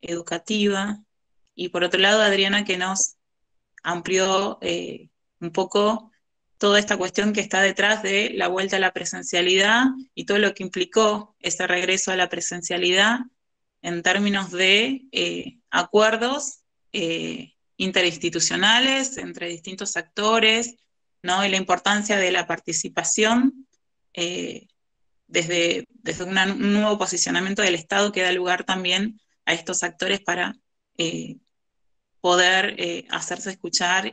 educativa. Y por otro lado, Adriana, que nos amplió un poco toda esta cuestión que está detrás de la vuelta a la presencialidad y todo lo que implicó ese regreso a la presencialidad en términos de acuerdos interinstitucionales entre distintos actores, ¿no? Y la importancia de la participación desde un nuevo posicionamiento del Estado que da lugar también a estos actores para poder hacerse escuchar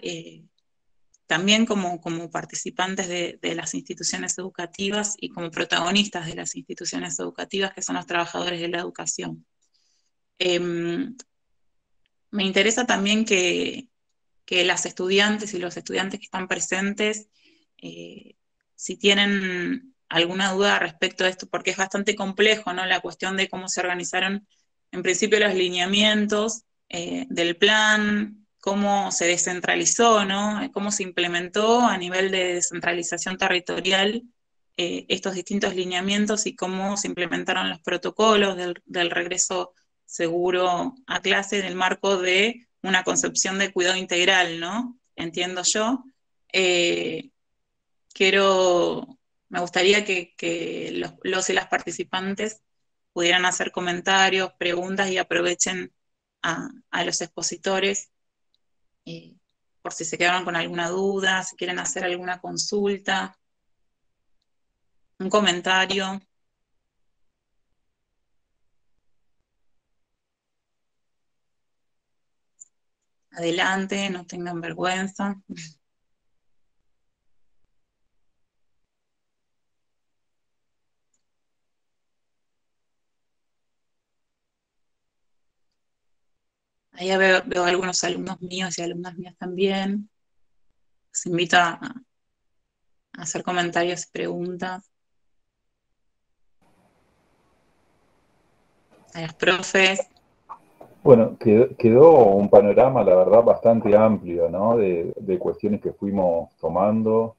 también como participantes de las instituciones educativas y como protagonistas de las instituciones educativas, que son los trabajadores de la educación. Me interesa también que las estudiantes y los estudiantes que están presentes, si tienen alguna duda respecto a esto, porque es bastante complejo, ¿no? La cuestión de cómo se organizaron en principio los lineamientos del plan, cómo se descentralizó, ¿no? Cómo se implementó a nivel de descentralización territorial estos distintos lineamientos y cómo se implementaron los protocolos del regreso seguro a clase en el marco de una concepción de cuidado integral, ¿no? Entiendo yo. Me gustaría que los y las participantes pudieran hacer comentarios, preguntas y aprovechen a los expositores por si se quedaron con alguna duda, si quieren hacer alguna consulta, un comentario. Adelante, no tengan vergüenza. Ahí veo algunos alumnos míos y alumnas mías también. Los invito a hacer comentarios y preguntas. A los profes. Bueno, quedó un panorama, la verdad, bastante amplio, ¿no? De cuestiones que fuimos tomando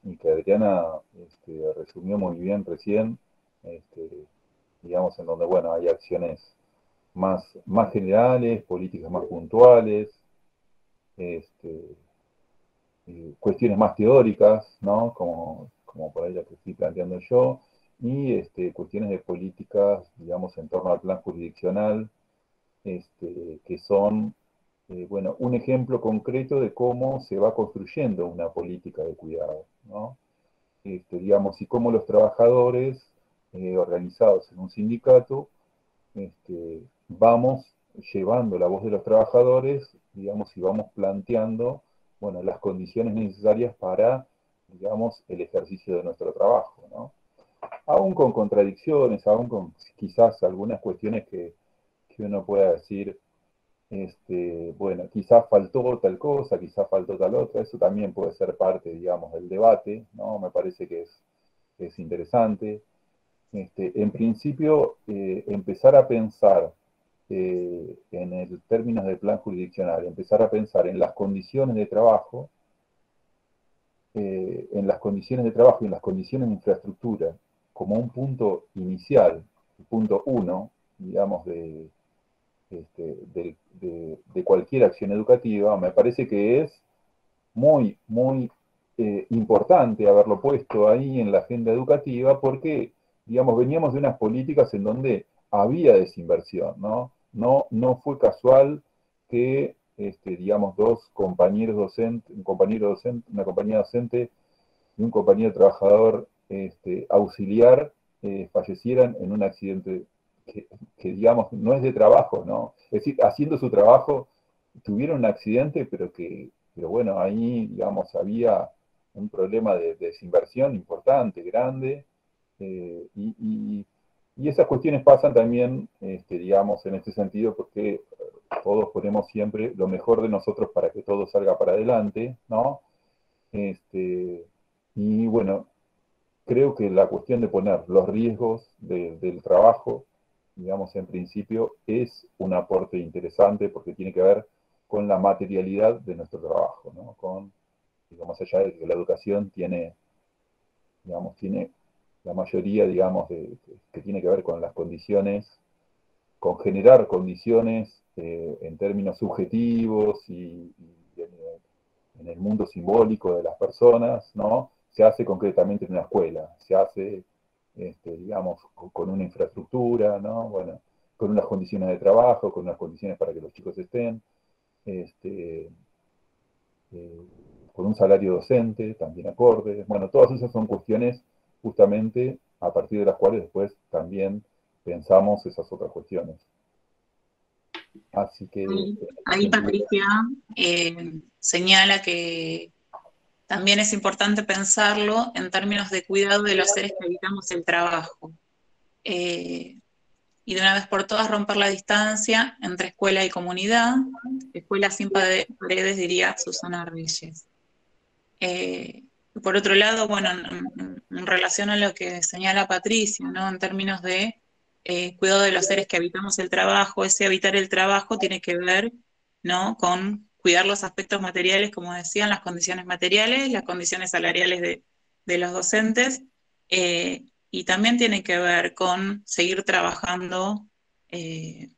y que Adriana resumió muy bien recién, digamos, en donde, bueno, hay acciones más generales, políticas más puntuales, cuestiones más teóricas, ¿no? Como por ahí la que estoy planteando yo, y cuestiones de políticas, digamos, en torno al plan jurisdiccional, que son, bueno, un ejemplo concreto de cómo se va construyendo una política de cuidado, ¿no? Digamos, y cómo los trabajadores organizados en un sindicato, vamos llevando la voz de los trabajadores, digamos, y vamos planteando, bueno, las condiciones necesarias para, digamos, el ejercicio de nuestro trabajo, ¿no? Aún con contradicciones, aún con quizás algunas cuestiones que que uno pueda decir, bueno, quizás faltó tal cosa, quizás faltó tal otra, eso también puede ser parte, digamos, del debate, ¿no? Me parece que es interesante. En principio, empezar a pensar en el términos del plan jurisdiccional, empezar a pensar en las condiciones de trabajo, y en las condiciones de infraestructura, como un punto inicial, el punto uno, digamos, de cualquier acción educativa, me parece que es muy, muy importante haberlo puesto ahí en la agenda educativa porque, digamos, veníamos de unas políticas en donde había desinversión, ¿no? No fue casual que, digamos, dos compañeros docentes, un compañero docente, una compañía docente y un compañero trabajador auxiliar fallecieran en un accidente que, digamos, no es de trabajo, ¿no? Es decir, haciendo su trabajo tuvieron un accidente, pero bueno, ahí, digamos, había un problema de desinversión importante, grande, y esas cuestiones pasan también, digamos, en este sentido, porque todos ponemos siempre lo mejor de nosotros para que todo salga para adelante, ¿no? Y bueno, creo que la cuestión de poner los riesgos del trabajo, digamos, en principio, es un aporte interesante porque tiene que ver con la materialidad de nuestro trabajo, ¿no? Digamos, allá de que la educación tiene, digamos, tiene la mayoría, digamos, que tiene que ver con las condiciones, con generar condiciones en términos subjetivos y en el mundo simbólico de las personas, ¿no? Se hace concretamente en una escuela, se hace, digamos, con una infraestructura, ¿no? Bueno, con unas condiciones de trabajo, con unas condiciones para que los chicos estén, este, con un salario docente, también acorde. Bueno, todas esas son cuestiones justamente a partir de las cuales después también pensamos esas otras cuestiones. Así que... Ahí Patricia señala que también es importante pensarlo en términos de cuidado de los seres que habitamos el trabajo. Y de una vez por todas romper la distancia entre escuela y comunidad. Escuela sin paredes, diría Susana Reyes. Por otro lado, bueno, en relación a lo que señala Patricia, ¿no? En términos de cuidado de los seres que habitamos el trabajo, ese habitar el trabajo tiene que ver, ¿no? Con cuidar los aspectos materiales, como decían, las condiciones materiales, las condiciones salariales de los docentes, y también tiene que ver con seguir trabajando en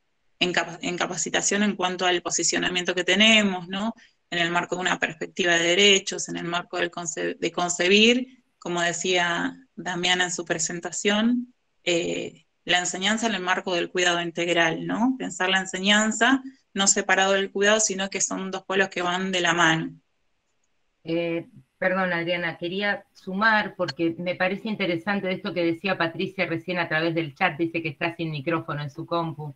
capacitación en cuanto al posicionamiento que tenemos, ¿no? En el marco de una perspectiva de derechos, en el marco de concebir, como decía Damiana en su presentación, la enseñanza en el marco del cuidado integral, ¿no? Pensar la enseñanza no separado del cuidado, sino que son dos polos que van de la mano. Perdón, Adriana, quería sumar porque me parece interesante esto que decía Patricia recién a través del chat, dice que está sin micrófono en su compu,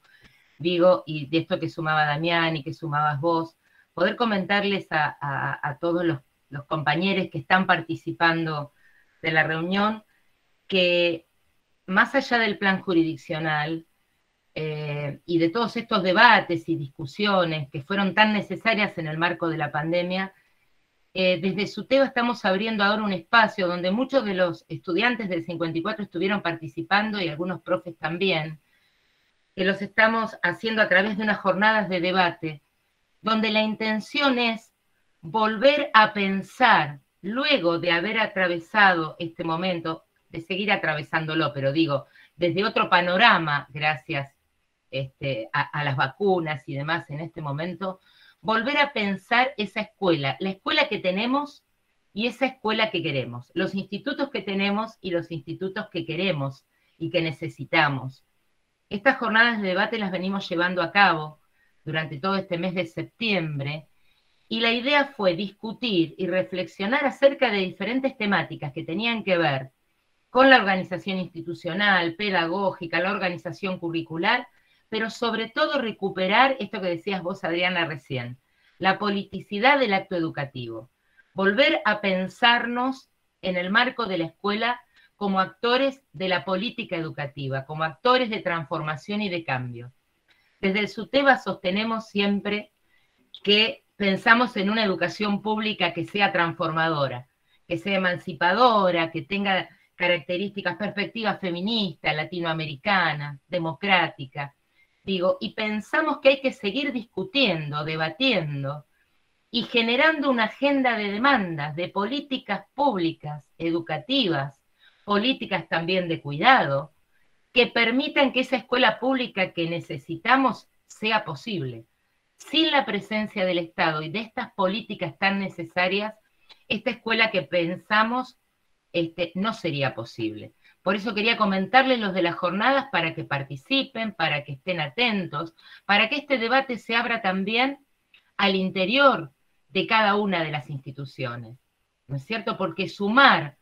digo, y de esto que sumaba Damián y que sumabas vos, poder comentarles a todos los compañeros que están participando de la reunión que más allá del plan jurisdiccional y de todos estos debates y discusiones que fueron tan necesarias en el marco de la pandemia, desde SUTEBA estamos abriendo ahora un espacio donde muchos de los estudiantes del 54 estuvieron participando y algunos profes también, que los estamos haciendo a través de unas jornadas de debate, donde la intención es volver a pensar, luego de haber atravesado este momento, de seguir atravesándolo, pero digo, desde otro panorama, gracias a las vacunas y demás en este momento, volver a pensar esa escuela, la escuela que tenemos y esa escuela que queremos, los institutos que tenemos y los institutos que queremos y que necesitamos. Estas jornadas de debate las venimos llevando a cabo durante todo este mes de septiembre y la idea fue discutir y reflexionar acerca de diferentes temáticas que tenían que ver con la organización institucional, pedagógica, la organización curricular, pero sobre todo recuperar esto que decías vos, Adriana, recién, la politicidad del acto educativo. Volver a pensarnos en el marco de la escuela como actores de la política educativa, como actores de transformación y de cambio. Desde el SUTEBA sostenemos siempre que pensamos en una educación pública que sea transformadora, que sea emancipadora, que tenga características, perspectivas feministas, latinoamericanas, democráticas, digo, y pensamos que hay que seguir discutiendo, debatiendo y generando una agenda de demandas, de políticas públicas, educativas, políticas también de cuidado, que permitan que esa escuela pública que necesitamos sea posible. Sin la presencia del Estado y de estas políticas tan necesarias, esta escuela que pensamos no sería posible. Por eso quería comentarles los de las jornadas para que participen, para que estén atentos, para que este debate se abra también al interior de cada una de las instituciones, ¿no es cierto? Porque sumar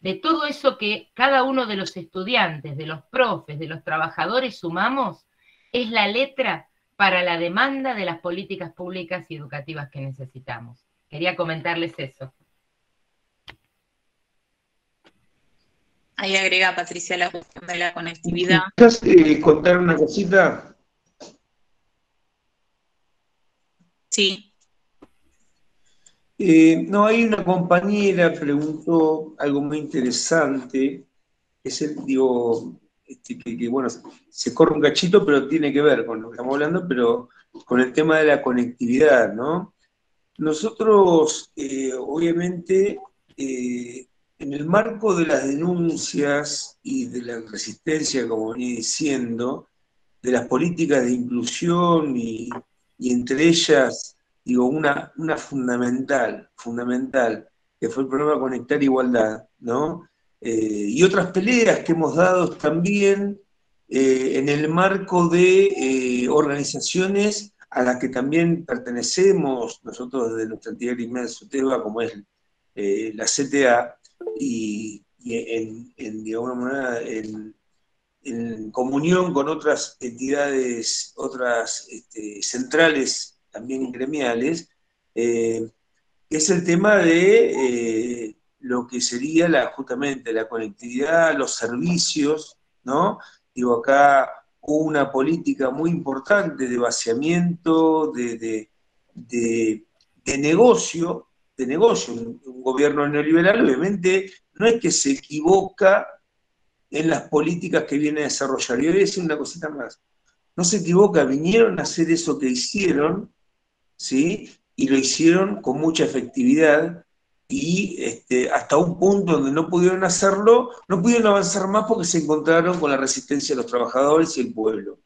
de todo eso que cada uno de los estudiantes, de los profes, de los trabajadores sumamos, es la letra para la demanda de las políticas públicas y educativas que necesitamos. Quería comentarles eso. Ahí agrega Patricia la cuestión de la conectividad. ¿Puedes contar una cosita? Sí. No, hay una compañera preguntó algo muy interesante, que bueno, se corre un cachito, pero tiene que ver con lo que estamos hablando, pero con el tema de la conectividad, ¿no? Nosotros, obviamente, en el marco de las denuncias y de la resistencia, como venía diciendo, de las políticas de inclusión y entre ellas, digo, una fundamental, que fue el programa Conectar Igualdad, ¿no? Y otras peleas que hemos dado también en el marco de organizaciones a las que también pertenecemos, nosotros desde nuestra entidad gremial SUTEBA, como es la CTA, y de alguna manera en comunión con otras entidades, otras centrales también gremiales, es el tema de lo que sería justamente la conectividad, los servicios, ¿no? Digo, acá hubo una política muy importante de vaciamiento, de negocio, un gobierno neoliberal, obviamente, no es que se equivoca en las políticas que viene a desarrollar. Y voy a decir una cosita más. No se equivoca, vinieron a hacer eso que hicieron, ¿sí? Y lo hicieron con mucha efectividad y hasta un punto donde no pudieron hacerlo, no pudieron avanzar más porque se encontraron con la resistencia de los trabajadores y el pueblo.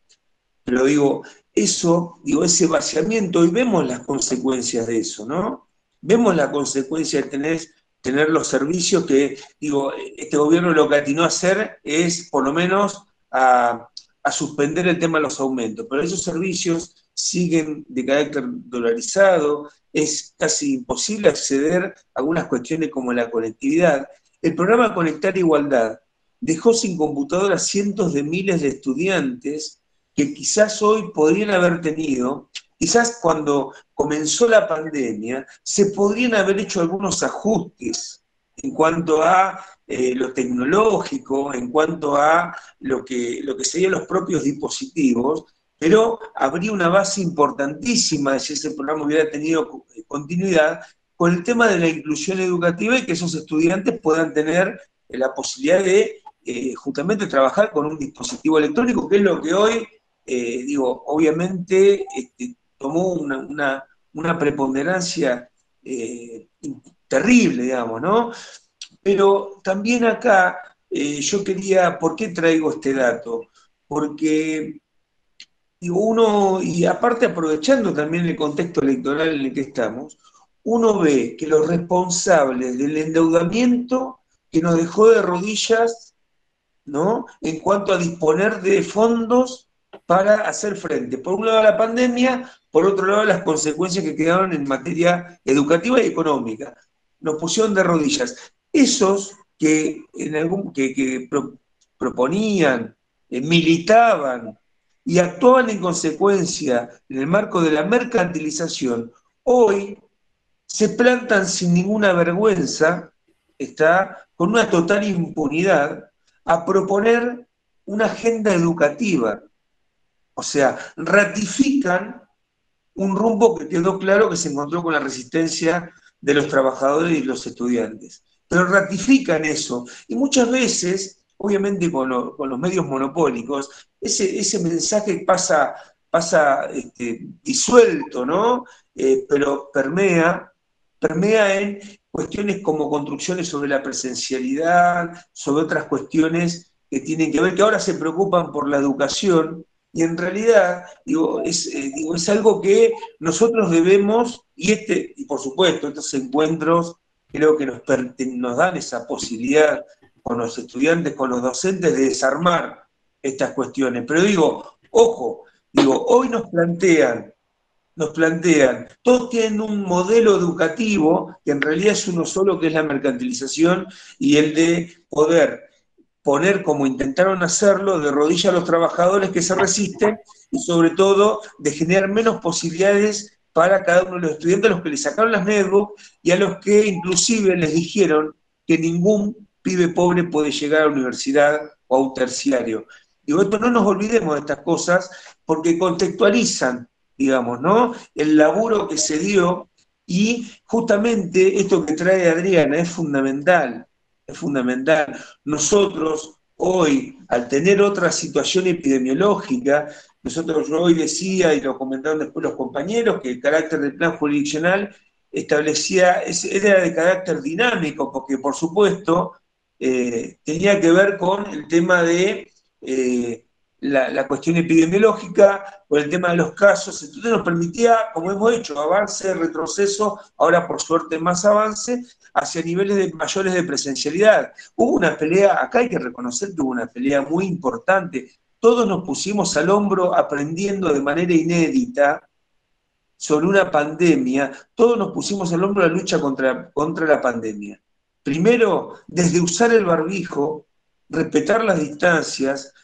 Pero digo, ese vaciamiento, hoy vemos las consecuencias de eso, ¿no? Vemos la consecuencia de tener los servicios que, digo, este gobierno lo que atinó a hacer es, por lo menos, a suspender el tema de los aumentos, pero esos servicios siguen de carácter dolarizado, es casi imposible acceder a algunas cuestiones como la conectividad. El programa Conectar Igualdad dejó sin computadora cientos de miles de estudiantes que quizás hoy podrían haber tenido, quizás cuando comenzó la pandemia, se podrían haber hecho algunos ajustes en cuanto a lo tecnológico, en cuanto a lo que serían los propios dispositivos, pero habría una base importantísima si ese programa hubiera tenido continuidad con el tema de la inclusión educativa y que esos estudiantes puedan tener la posibilidad de justamente trabajar con un dispositivo electrónico, que es lo que hoy, obviamente tomó una preponderancia terrible, digamos, ¿no? Pero también acá yo quería, ¿por qué traigo este dato? Porque uno, y aparte aprovechando también el contexto electoral en el que estamos, uno ve que los responsables del endeudamiento que nos dejó de rodillas, ¿no? En cuanto a disponer de fondos para hacer frente, por un lado a la pandemia, por otro lado a las consecuencias que quedaron en materia educativa y económica. Nos pusieron de rodillas. Esos que proponían, militaban y actuaban en consecuencia en el marco de la mercantilización, hoy se plantan sin ninguna vergüenza, con una total impunidad, a proponer una agenda educativa, O sea, ratifican un rumbo que quedó claro que se encontró con la resistencia de los trabajadores y los estudiantes. Pero ratifican eso. Y muchas veces, obviamente con los medios monopólicos, ese mensaje pasa disuelto, ¿no? Pero permea en cuestiones como construcciones sobre la presencialidad, sobre otras cuestiones que tienen que ver, que ahora se preocupan por la educación, y en realidad, es algo que nosotros debemos, y por supuesto, estos encuentros creo que nos dan esa posibilidad con los estudiantes, con los docentes, de desarmar estas cuestiones. Pero ojo, hoy nos plantean, todos tienen un modelo educativo que en realidad es uno solo, que es la mercantilización y el de poder poner, como intentaron hacerlo, de rodillas a los trabajadores que se resisten, y sobre todo de generar menos posibilidades para cada uno de los estudiantes, a los que les sacaron las netbooks y a los que inclusive les dijeron que ningún pibe pobre puede llegar a la universidad o a un terciario. Esto no nos olvidemos de estas cosas, porque contextualizan, digamos, ¿no?, el laburo que se dio, y justamente esto que trae Adriana es fundamental. Es fundamental. Nosotros hoy, al tener otra situación epidemiológica, yo hoy decía, y lo comentaron después los compañeros, que el carácter del plan jurisdiccional era de carácter dinámico, porque por supuesto tenía que ver con el tema de la cuestión epidemiológica, con el tema de los casos. Entonces nos permitía, como hemos hecho, avance, retroceso, ahora por suerte más avance, hacia niveles mayores de presencialidad. Hubo una pelea, acá hay que reconocer que hubo una pelea muy importante. Todos nos pusimos al hombro aprendiendo de manera inédita sobre una pandemia, todos nos pusimos al hombro la lucha contra la pandemia. Primero, desde usar el barbijo, respetar las distancias,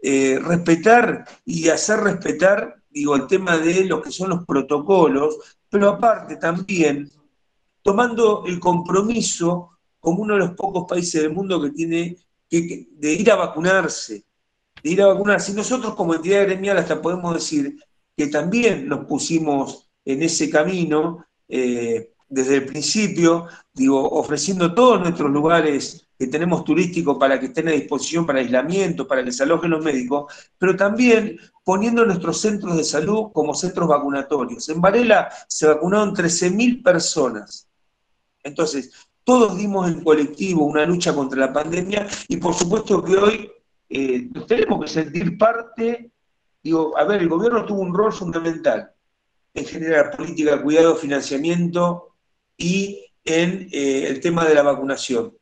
respetar y hacer respetar, el tema de lo que son los protocolos, pero aparte también tomando el compromiso como uno de los pocos países del mundo que tiene de ir a vacunarse, Y nosotros como entidad gremial hasta podemos decir que también nos pusimos en ese camino desde el principio, ofreciendo todos nuestros lugares que tenemos turísticos para que estén a disposición para aislamiento, para que se alojen los médicos, pero también poniendo nuestros centros de salud como centros vacunatorios. En Varela se vacunaron 13.000 personas. Entonces, todos dimos en colectivo una lucha contra la pandemia, y por supuesto que hoy nos tenemos que sentir parte. El gobierno tuvo un rol fundamental en generar política de cuidado, financiamiento y en el tema de la vacunación,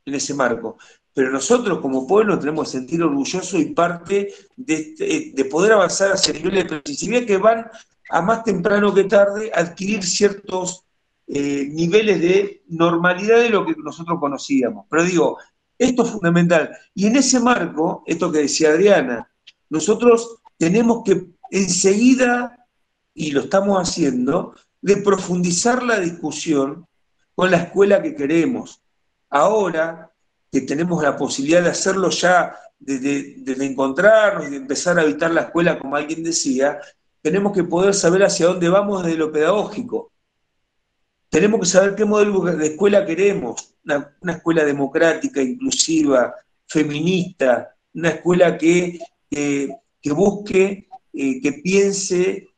en ese marco. Pero nosotros como pueblo tenemos que sentir orgullosos y parte de poder avanzar hacia niveles de presencialidad que van a más temprano que tarde a adquirir ciertos niveles de normalidad de lo que nosotros conocíamos. Pero esto es fundamental. Y en ese marco, esto que decía Adriana, nosotros tenemos que enseguida, y lo estamos haciendo, de profundizar la discusión con la escuela que queremos. Ahora que tenemos la posibilidad de hacerlo ya, de encontrarnos y de empezar a habitar la escuela, como alguien decía, tenemos que poder saber hacia dónde vamos desde lo pedagógico. Tenemos que saber qué modelo de escuela queremos, una escuela democrática, inclusiva, feminista, una escuela que busque, que piense,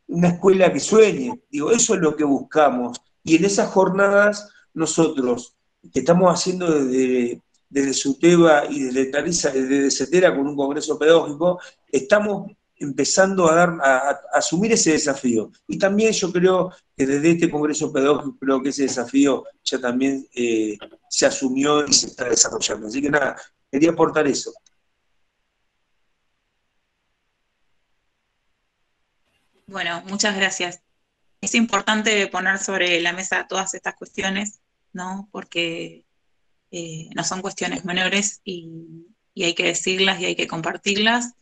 una escuela que sueñe. Eso es lo que buscamos. Y en esas jornadas nosotros, que estamos haciendo desde SUTEBA y desde CETERA con un congreso pedagógico, estamos empezando a asumir ese desafío. Y también yo creo que desde este congreso pedagógico, creo que ese desafío ya también se asumió y se está desarrollando. Así que nada, quería aportar eso. Bueno, muchas gracias. Es importante poner sobre la mesa todas estas cuestiones, ¿no? Porque no son cuestiones menores y hay que decirlas y hay que compartirlas.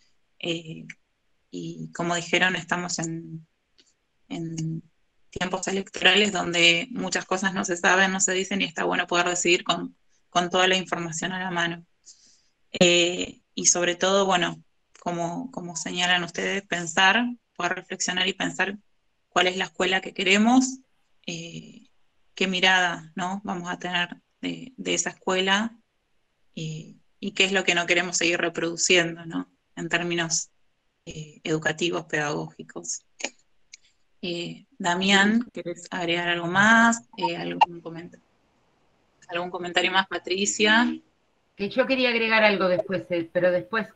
Y como dijeron, estamos en tiempos electorales donde muchas cosas no se saben, no se dicen, y está bueno poder decidir con toda la información a la mano. Y sobre todo, bueno, como señalan ustedes, pensar, poder reflexionar y pensar cuál es la escuela que queremos, qué mirada, ¿no?, vamos a tener de esa escuela, y qué es lo que no queremos seguir reproduciendo, ¿no?, en términos educativos, pedagógicos. Damián, ¿querés agregar algo más? ¿Algún comentario más, Patricia? Que yo quería agregar algo después, pero después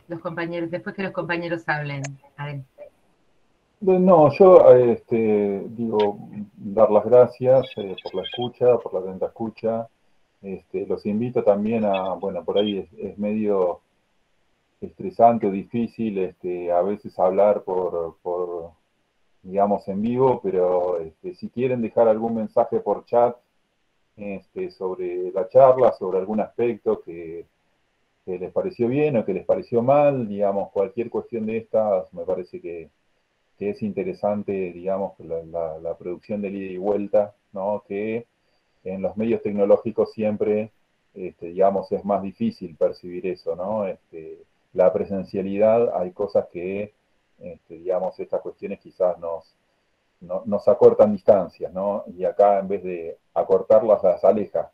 después que los compañeros hablen. No, yo digo, dar las gracias por la escucha, por la atenta escucha. Los invito también a, bueno, por ahí es medio estresante o difícil a veces hablar digamos, en vivo, pero si quieren dejar algún mensaje por chat sobre la charla, sobre algún aspecto que les pareció bien o que les pareció mal, digamos, cualquier cuestión de estas, me parece que es interesante, digamos, la producción del ida y vuelta, ¿no? Que en los medios tecnológicos siempre, digamos, es más difícil percibir eso, ¿no? La presencialidad, hay cosas que, digamos, estas cuestiones quizás nos acortan distancias, ¿no? Y acá en vez de acortarlas, las aleja.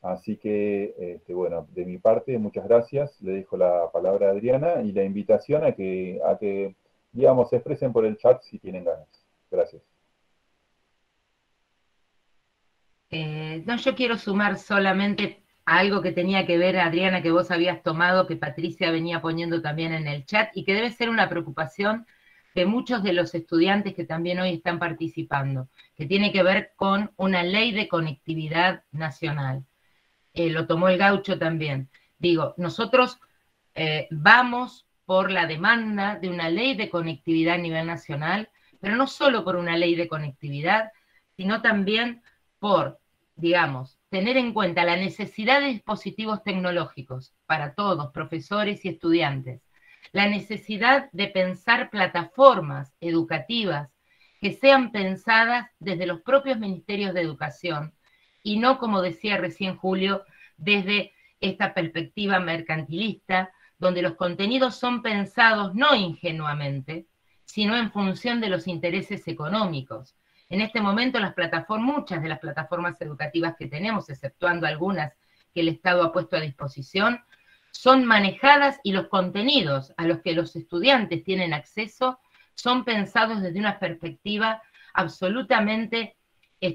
Así que, bueno, de mi parte, muchas gracias. Le dejo la palabra a Adriana y la invitación a que, digamos, se expresen por el chat si tienen ganas. Gracias. No, yo quiero sumar solamente a algo que tenía que ver, Adriana, que vos habías tomado, que Patricia venía poniendo también en el chat, y que debe ser una preocupación de muchos de los estudiantes que también hoy están participando, que tiene que ver con una ley de conectividad nacional. Lo tomó el Gaucho también. Digo, nosotros vamos por la demanda de una ley de conectividad a nivel nacional, pero no solo por una ley de conectividad, sino también por, digamos, tener en cuenta la necesidad de dispositivos tecnológicos para todos, profesores y estudiantes, la necesidad de pensar plataformas educativas que sean pensadas desde los propios ministerios de educación y no, como decía recién Julio, desde esta perspectiva mercantilista, donde los contenidos son pensados no ingenuamente, sino en función de los intereses económicos. En este momento muchas de las plataformas educativas que tenemos, exceptuando algunas que el Estado ha puesto a disposición, son manejadas y los contenidos a los que los estudiantes tienen acceso son pensados desde una perspectiva absolutamente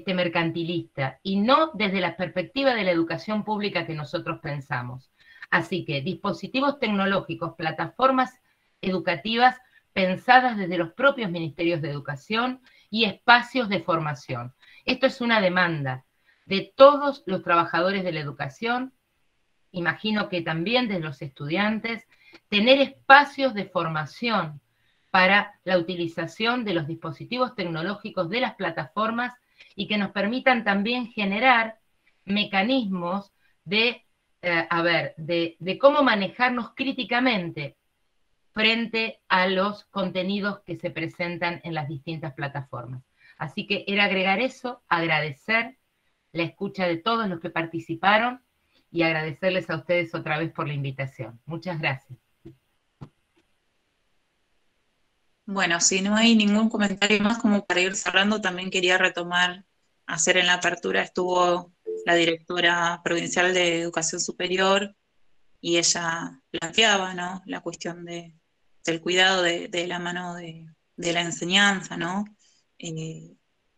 mercantilista y no desde la perspectiva de la educación pública que nosotros pensamos. Así que dispositivos tecnológicos, plataformas educativas pensadas desde los propios ministerios de educación y espacios de formación. Esto es una demanda de todos los trabajadores de la educación, imagino que también de los estudiantes, tener espacios de formación para la utilización de los dispositivos tecnológicos de las plataformas y que nos permitan también generar mecanismos de cómo manejarnos críticamente frente a los contenidos que se presentan en las distintas plataformas. Así que era agregar eso, agradecer la escucha de todos los que participaron y agradecerles a ustedes otra vez por la invitación. Muchas gracias. Bueno, si no hay ningún comentario más como para ir cerrando, también quería retomar, ayer en la apertura estuvo la directora provincial de Educación Superior y ella planteaba, ¿no?, la cuestión del cuidado de la mano de la enseñanza, ¿no? Y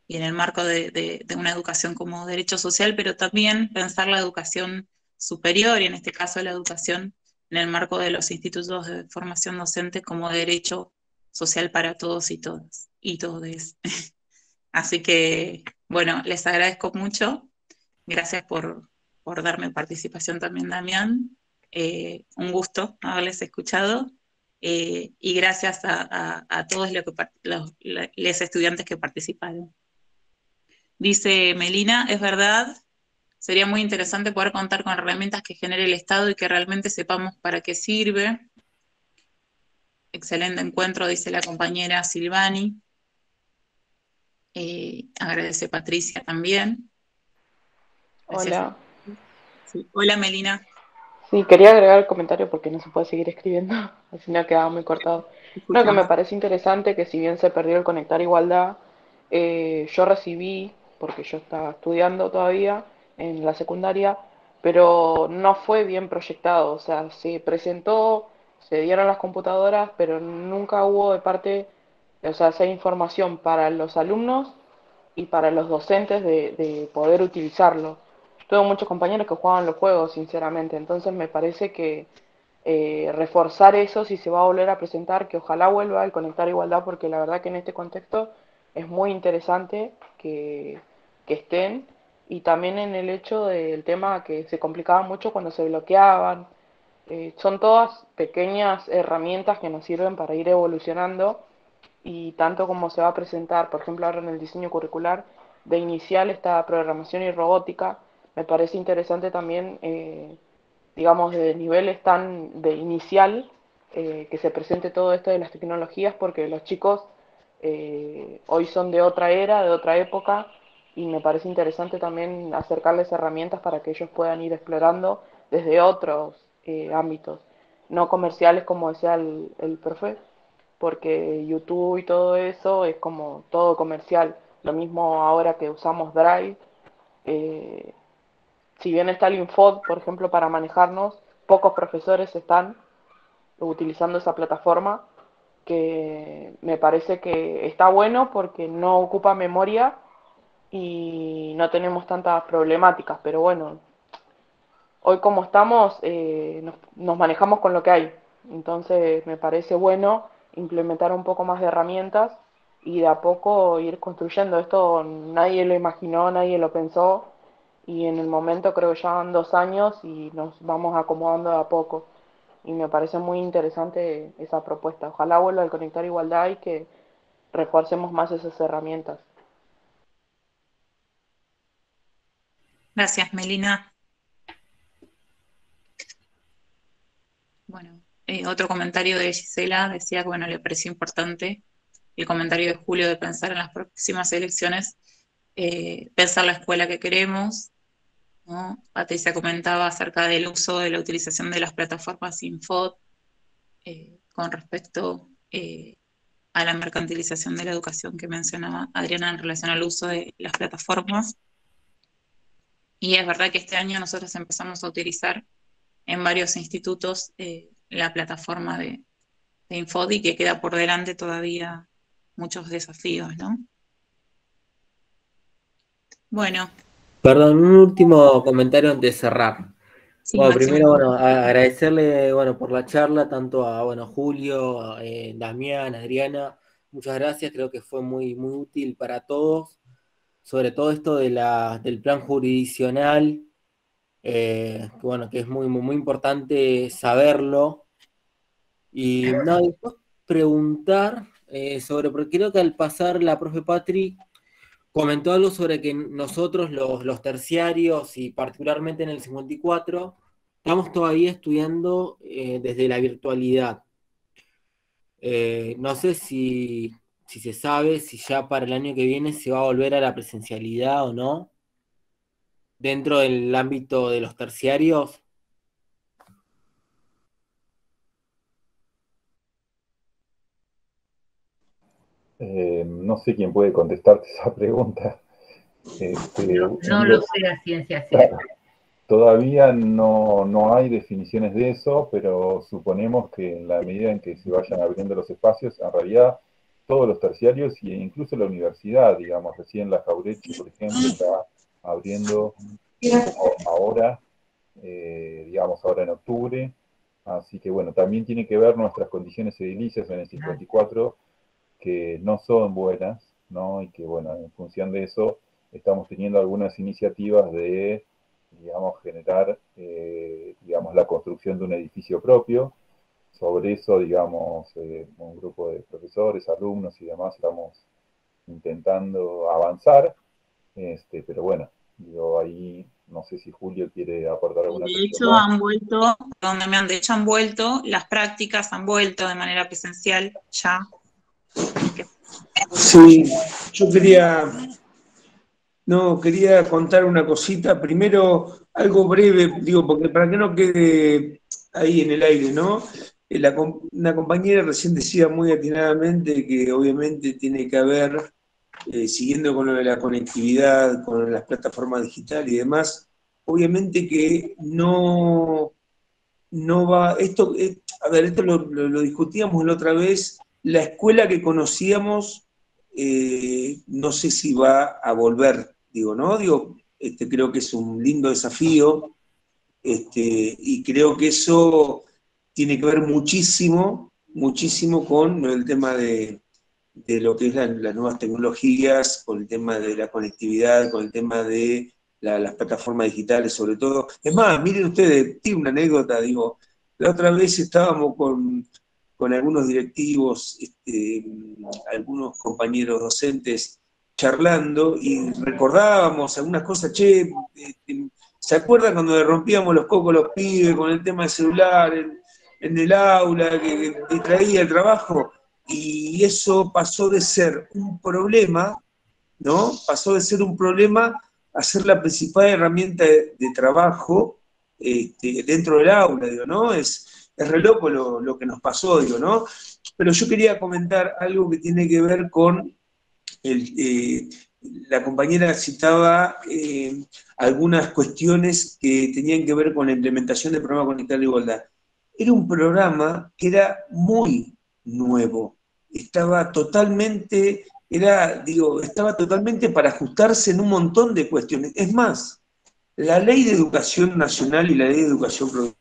en el marco de una educación como derecho social, pero también pensar la educación superior, y en este caso la educación en el marco de los institutos de formación docente como derecho social para todos y todas, y todes. Así que, bueno, les agradezco mucho. Gracias por darme participación también, Damián. Un gusto haberles escuchado. Y gracias a todos los estudiantes que participaron. Dice Melina, es verdad, sería muy interesante poder contar con herramientas que genere el Estado y que realmente sepamos para qué sirve. Excelente encuentro, dice la compañera Silvani. Agradece Patricia también. Gracias. Hola. Sí. Hola, Melina. Sí, quería agregar el comentario porque no se puede seguir escribiendo, así me ha quedado muy cortado. No, que me Escuchamos. parece interesante que si bien se perdió el conectar igualdad, yo recibí, porque yo estaba estudiando todavía en la secundaria, pero no fue bien proyectado, o sea, se presentó, se dieron las computadoras, pero nunca hubo de parte, o sea, esa información para los alumnos y para los docentes de poder utilizarlo. Tuve muchos compañeros que jugaban los juegos, sinceramente, entonces me parece que reforzar eso si se va a volver a presentar, que ojalá vuelva el conectar igualdad, porque la verdad que en este contexto es muy interesante que estén, y también en el hecho del tema que se complicaba mucho cuando se bloqueaban. Son todas pequeñas herramientas que nos sirven para ir evolucionando, y tanto como se va a presentar, por ejemplo, ahora en el diseño curricular de inicial esta programación y robótica, me parece interesante también, digamos, de niveles tan de inicial, que se presente todo esto de las tecnologías, porque los chicos hoy son de otra era, de otra época, y me parece interesante también acercarles herramientas para que ellos puedan ir explorando desde otros ámbitos, no comerciales como decía el profe, porque YouTube y todo eso es como todo comercial. Lo mismo ahora que usamos Drive, eh, si bien está el Infod, por ejemplo, para manejarnos, pocos profesores están utilizando esa plataforma, que me parece que está bueno porque no ocupa memoria y no tenemos tantas problemáticas, pero bueno, hoy como estamos, nos manejamos con lo que hay. Entonces me parece bueno implementar un poco más de herramientas y de a poco ir construyendo. Esto nadie lo imaginó, nadie lo pensó, y en el momento creo que ya van 2 años y nos vamos acomodando de a poco. Y me parece muy interesante esa propuesta. Ojalá vuelva al Conectar Igualdad y que refuercemos más esas herramientas. Gracias, Melina. Bueno, otro comentario de Gisela decía que, bueno, le pareció importante el comentario de Julio de pensar en las próximas elecciones, pensar la escuela que queremos, ¿no? Patricia comentaba acerca del uso de la utilización de las plataformas Infod, con respecto a la mercantilización de la educación que mencionaba Adriana en relación al uso de las plataformas. Y es verdad que este año nosotros empezamos a utilizar en varios institutos la plataforma de Infod, y que queda por delante todavía muchos desafíos, ¿no? Bueno, Perdón, un último comentario antes de cerrar. sí, Bueno, Máximo. primero, bueno, agradecerle, bueno, por la charla, tanto a, bueno, Julio, Damián, Adriana, muchas gracias, creo que fue muy, muy útil para todos, sobre todo esto de del plan jurisdiccional, que, bueno, que es muy, muy, muy importante saberlo. Y nada, después preguntar porque creo que al pasar la profe Patri comentó algo sobre que nosotros, los terciarios, y particularmente en el 54, estamos todavía estudiando desde la virtualidad. No sé si se sabe si ya para el año que viene se va a volver a la presencialidad o no, dentro del ámbito de los terciarios. No sé quién puede contestarte esa pregunta. No lo sé a ciencia cierta. Todavía no hay definiciones de eso, pero suponemos que en la medida en que se vayan abriendo los espacios, en realidad todos los terciarios e incluso la universidad, digamos, recién la Jauretche, por ejemplo, está abriendo ahora, digamos, ahora en octubre. Así que bueno, también tiene que ver nuestras condiciones edilicias en el 54, que no son buenas, ¿no? Y que bueno, en función de eso estamos teniendo algunas iniciativas de, digamos, generar, digamos, la construcción de un edificio propio. Sobre eso, digamos, un grupo de profesores, alumnos y demás estamos intentando avanzar, pero bueno, yo ahí no sé si Julio quiere aportar alguna De cuestión hecho, más. de hecho han vuelto, las prácticas han vuelto de manera presencial ya. Sí, yo quería contar una cosita. Primero, algo breve, digo, porque para que no quede ahí en el aire, ¿no? Una compañera recién decía muy atinadamente que obviamente tiene que haber, siguiendo con lo de la conectividad, con las plataformas digitales y demás, obviamente que no va, esto, a ver, esto lo discutíamos la otra vez, la escuela que conocíamos, no sé si va a volver, digo, ¿no? Digo, creo que es un lindo desafío, y creo que eso tiene que ver muchísimo, muchísimo con el tema de lo que es las nuevas tecnologías, con el tema de la conectividad, con el tema de las plataformas digitales sobre todo. Es más, miren ustedes, tiene una anécdota, digo, la otra vez estábamos con algunos directivos, algunos compañeros docentes charlando y recordábamos algunas cosas, che, ¿se acuerdan cuando le rompíamos los cocos a los pibes con el tema del celular en el aula, que distraía el trabajo? Y eso pasó de ser un problema, ¿no? Pasó de ser un problema a ser la principal herramienta de trabajo dentro del aula, digo, ¿no? Es re loco lo que nos pasó, digo, ¿no? Pero yo quería comentar algo que tiene que ver con la compañera citaba algunas cuestiones que tenían que ver con la implementación del programa Conectar la Igualdad. Era un programa que era muy nuevo, estaba totalmente para ajustarse en un montón de cuestiones. Es más, la Ley de Educación Nacional y la Ley de Educación Provincial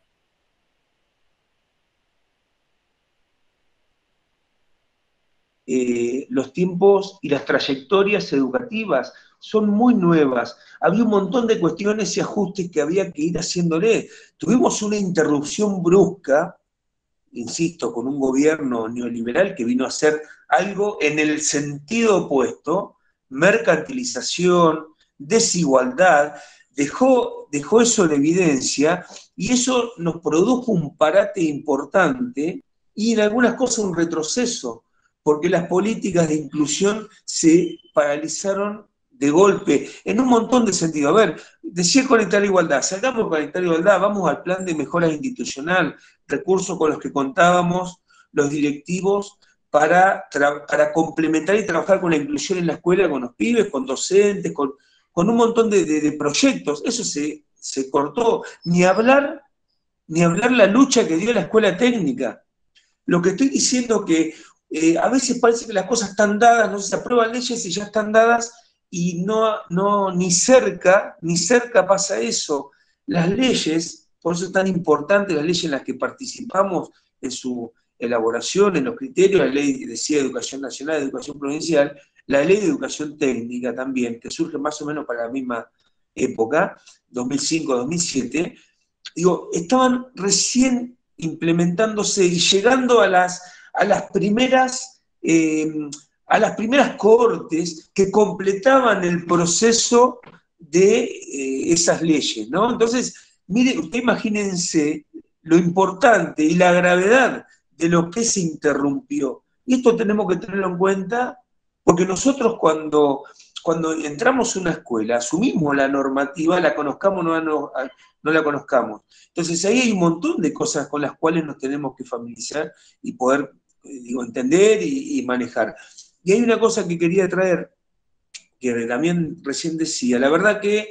los tiempos y las trayectorias educativas son muy nuevas. Había un montón de cuestiones y ajustes que había que ir haciéndole. Tuvimos una interrupción brusca, insisto, con un gobierno neoliberal que vino a hacer algo en el sentido opuesto, mercantilización, desigualdad, dejó eso en evidencia y eso nos produjo un parate importante y en algunas cosas un retroceso, porque las políticas de inclusión se paralizaron de golpe, en un montón de sentidos. A ver, decía Conectar la Igualdad, salgamos de Conectar la Igualdad, vamos al plan de mejora institucional, recursos con los que contábamos los directivos para complementar y trabajar con la inclusión en la escuela, con los pibes, con docentes, con un montón de proyectos. Eso se cortó. Ni hablar la lucha que dio la escuela técnica. Lo que estoy diciendo que a veces parece que las cosas están dadas, no se aprueban leyes y ya están dadas, y ni cerca pasa eso. Las leyes, por eso es tan importante las leyes en las que participamos en su elaboración, en los criterios, la ley decía Educación Nacional, Educación Provincial, la ley de Educación Técnica también, que surge más o menos para la misma época, 2005-2007, digo, estaban recién implementándose y llegando a las primeras cohortes que completaban el proceso de esas leyes, ¿no? Entonces, mire, usted imagínense lo importante y la gravedad de lo que se interrumpió. Y esto tenemos que tenerlo en cuenta porque nosotros cuando entramos a una escuela, asumimos la normativa, la conozcamos o no la conozcamos. Entonces ahí hay un montón de cosas con las cuales nos tenemos que familiarizar y poder entender y manejar. Y hay una cosa que quería traer, que también recién decía, la verdad que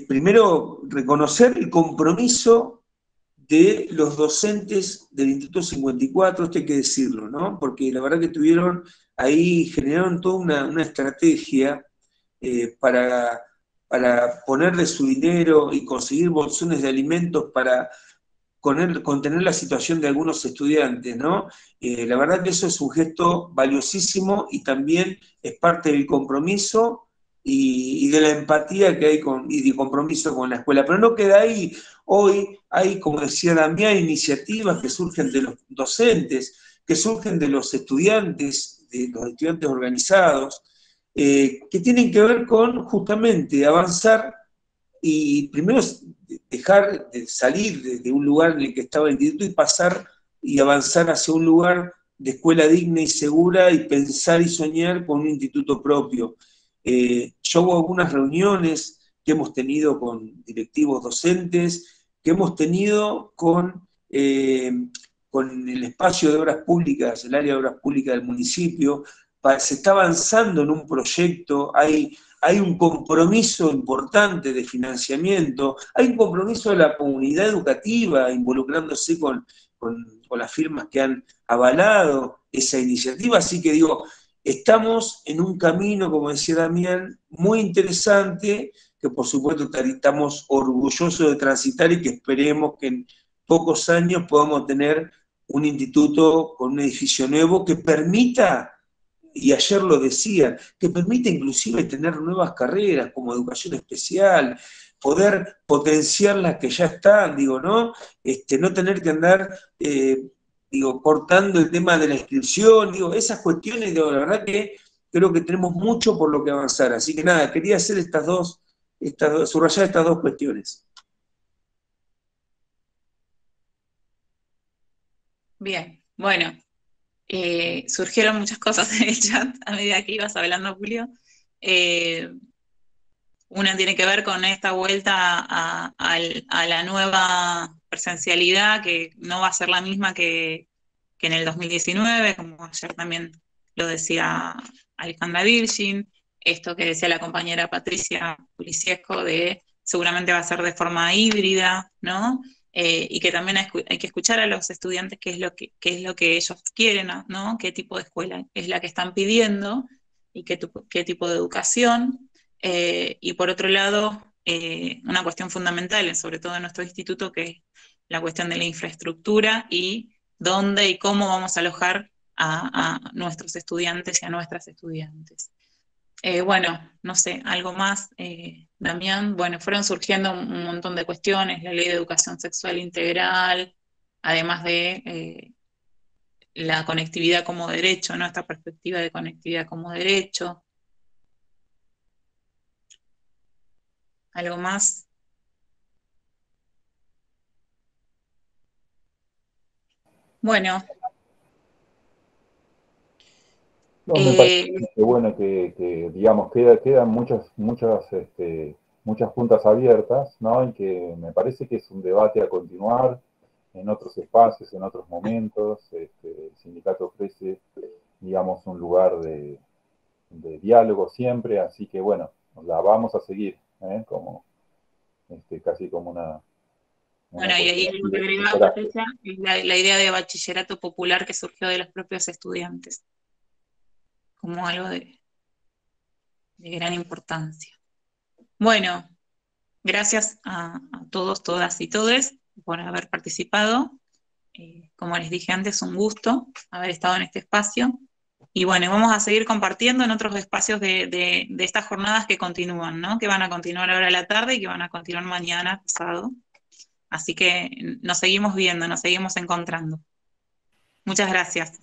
primero reconocer el compromiso de los docentes del Instituto 54, esto hay que decirlo, ¿no? Porque la verdad que generaron toda una estrategia para poner de su dinero y conseguir bolsones de alimentos para contener la situación de algunos estudiantes, ¿no? La verdad que eso es un gesto valiosísimo y también es parte del compromiso y de la empatía que hay y de compromiso con la escuela. Pero no queda ahí. Hoy hay, como decía Damián, iniciativas que surgen de los docentes, que surgen de los estudiantes organizados, que tienen que ver con justamente avanzar y primero dejar de salir de un lugar en el que estaba el instituto y pasar y avanzar hacia un lugar de escuela digna y segura y pensar y soñar con un instituto propio. Yo hubo algunas reuniones que hemos tenido con directivos docentes, que hemos tenido con el espacio de obras públicas, el área de obras públicas del municipio. Se está avanzando en un proyecto, hay un compromiso importante de financiamiento, hay un compromiso de la comunidad educativa involucrándose con las firmas que han avalado esa iniciativa, así que digo, estamos en un camino, como decía Damián, muy interesante, que por supuesto estamos orgullosos de transitar y que esperemos que en pocos años podamos tener un instituto con un edificio nuevo que permita, y ayer lo decía, que permite inclusive tener nuevas carreras como educación especial, poder potenciar las que ya están, digo, ¿no? No tener que andar, cortando el tema de la inscripción, digo, esas cuestiones, digo, la verdad que creo que tenemos mucho por lo que avanzar. Así que nada, quería hacer subrayar estas dos cuestiones. Bien, bueno, surgieron muchas cosas en el chat a medida que ibas hablando, Julio. Una tiene que ver con esta vuelta a la nueva presencialidad, que no va a ser la misma que en el 2019, como ayer también lo decía Alejandra Virgin, esto que decía la compañera Patricia Puliciesco, de seguramente va a ser de forma híbrida, ¿no? Y que también hay que escuchar a los estudiantes qué es lo que ellos quieren, ¿no? Qué tipo de escuela es la que están pidiendo y qué tipo de educación. Y por otro lado, una cuestión fundamental, sobre todo en nuestro instituto, que es la cuestión de la infraestructura y dónde y cómo vamos a alojar a nuestros estudiantes y a nuestras estudiantes. Bueno, no sé, algo más, Damián. Bueno, fueron surgiendo un montón de cuestiones, la ley de educación sexual integral, además de la conectividad como derecho, ¿no? Esta perspectiva de conectividad como derecho. ¿Algo más? Bueno. No, me parece que bueno que digamos, quedan muchas puntas abiertas, ¿no? Y que me parece que es un debate a continuar en otros espacios, en otros momentos. El sindicato ofrece, digamos, un lugar de diálogo siempre, así que bueno, la vamos a seguir, como casi como una bueno, y ahí lo que agregaba Patricia es la idea de bachillerato popular que surgió de los propios estudiantes, como algo de gran importancia. Bueno, gracias a todos, todas y todes por haber participado. Como les dije antes, un gusto haber estado en este espacio. Y bueno, vamos a seguir compartiendo en otros espacios de estas jornadas que continúan, ¿no? Que van a continuar ahora a la tarde y que van a continuar mañana, pasado. Así que nos seguimos viendo, nos seguimos encontrando. Muchas gracias.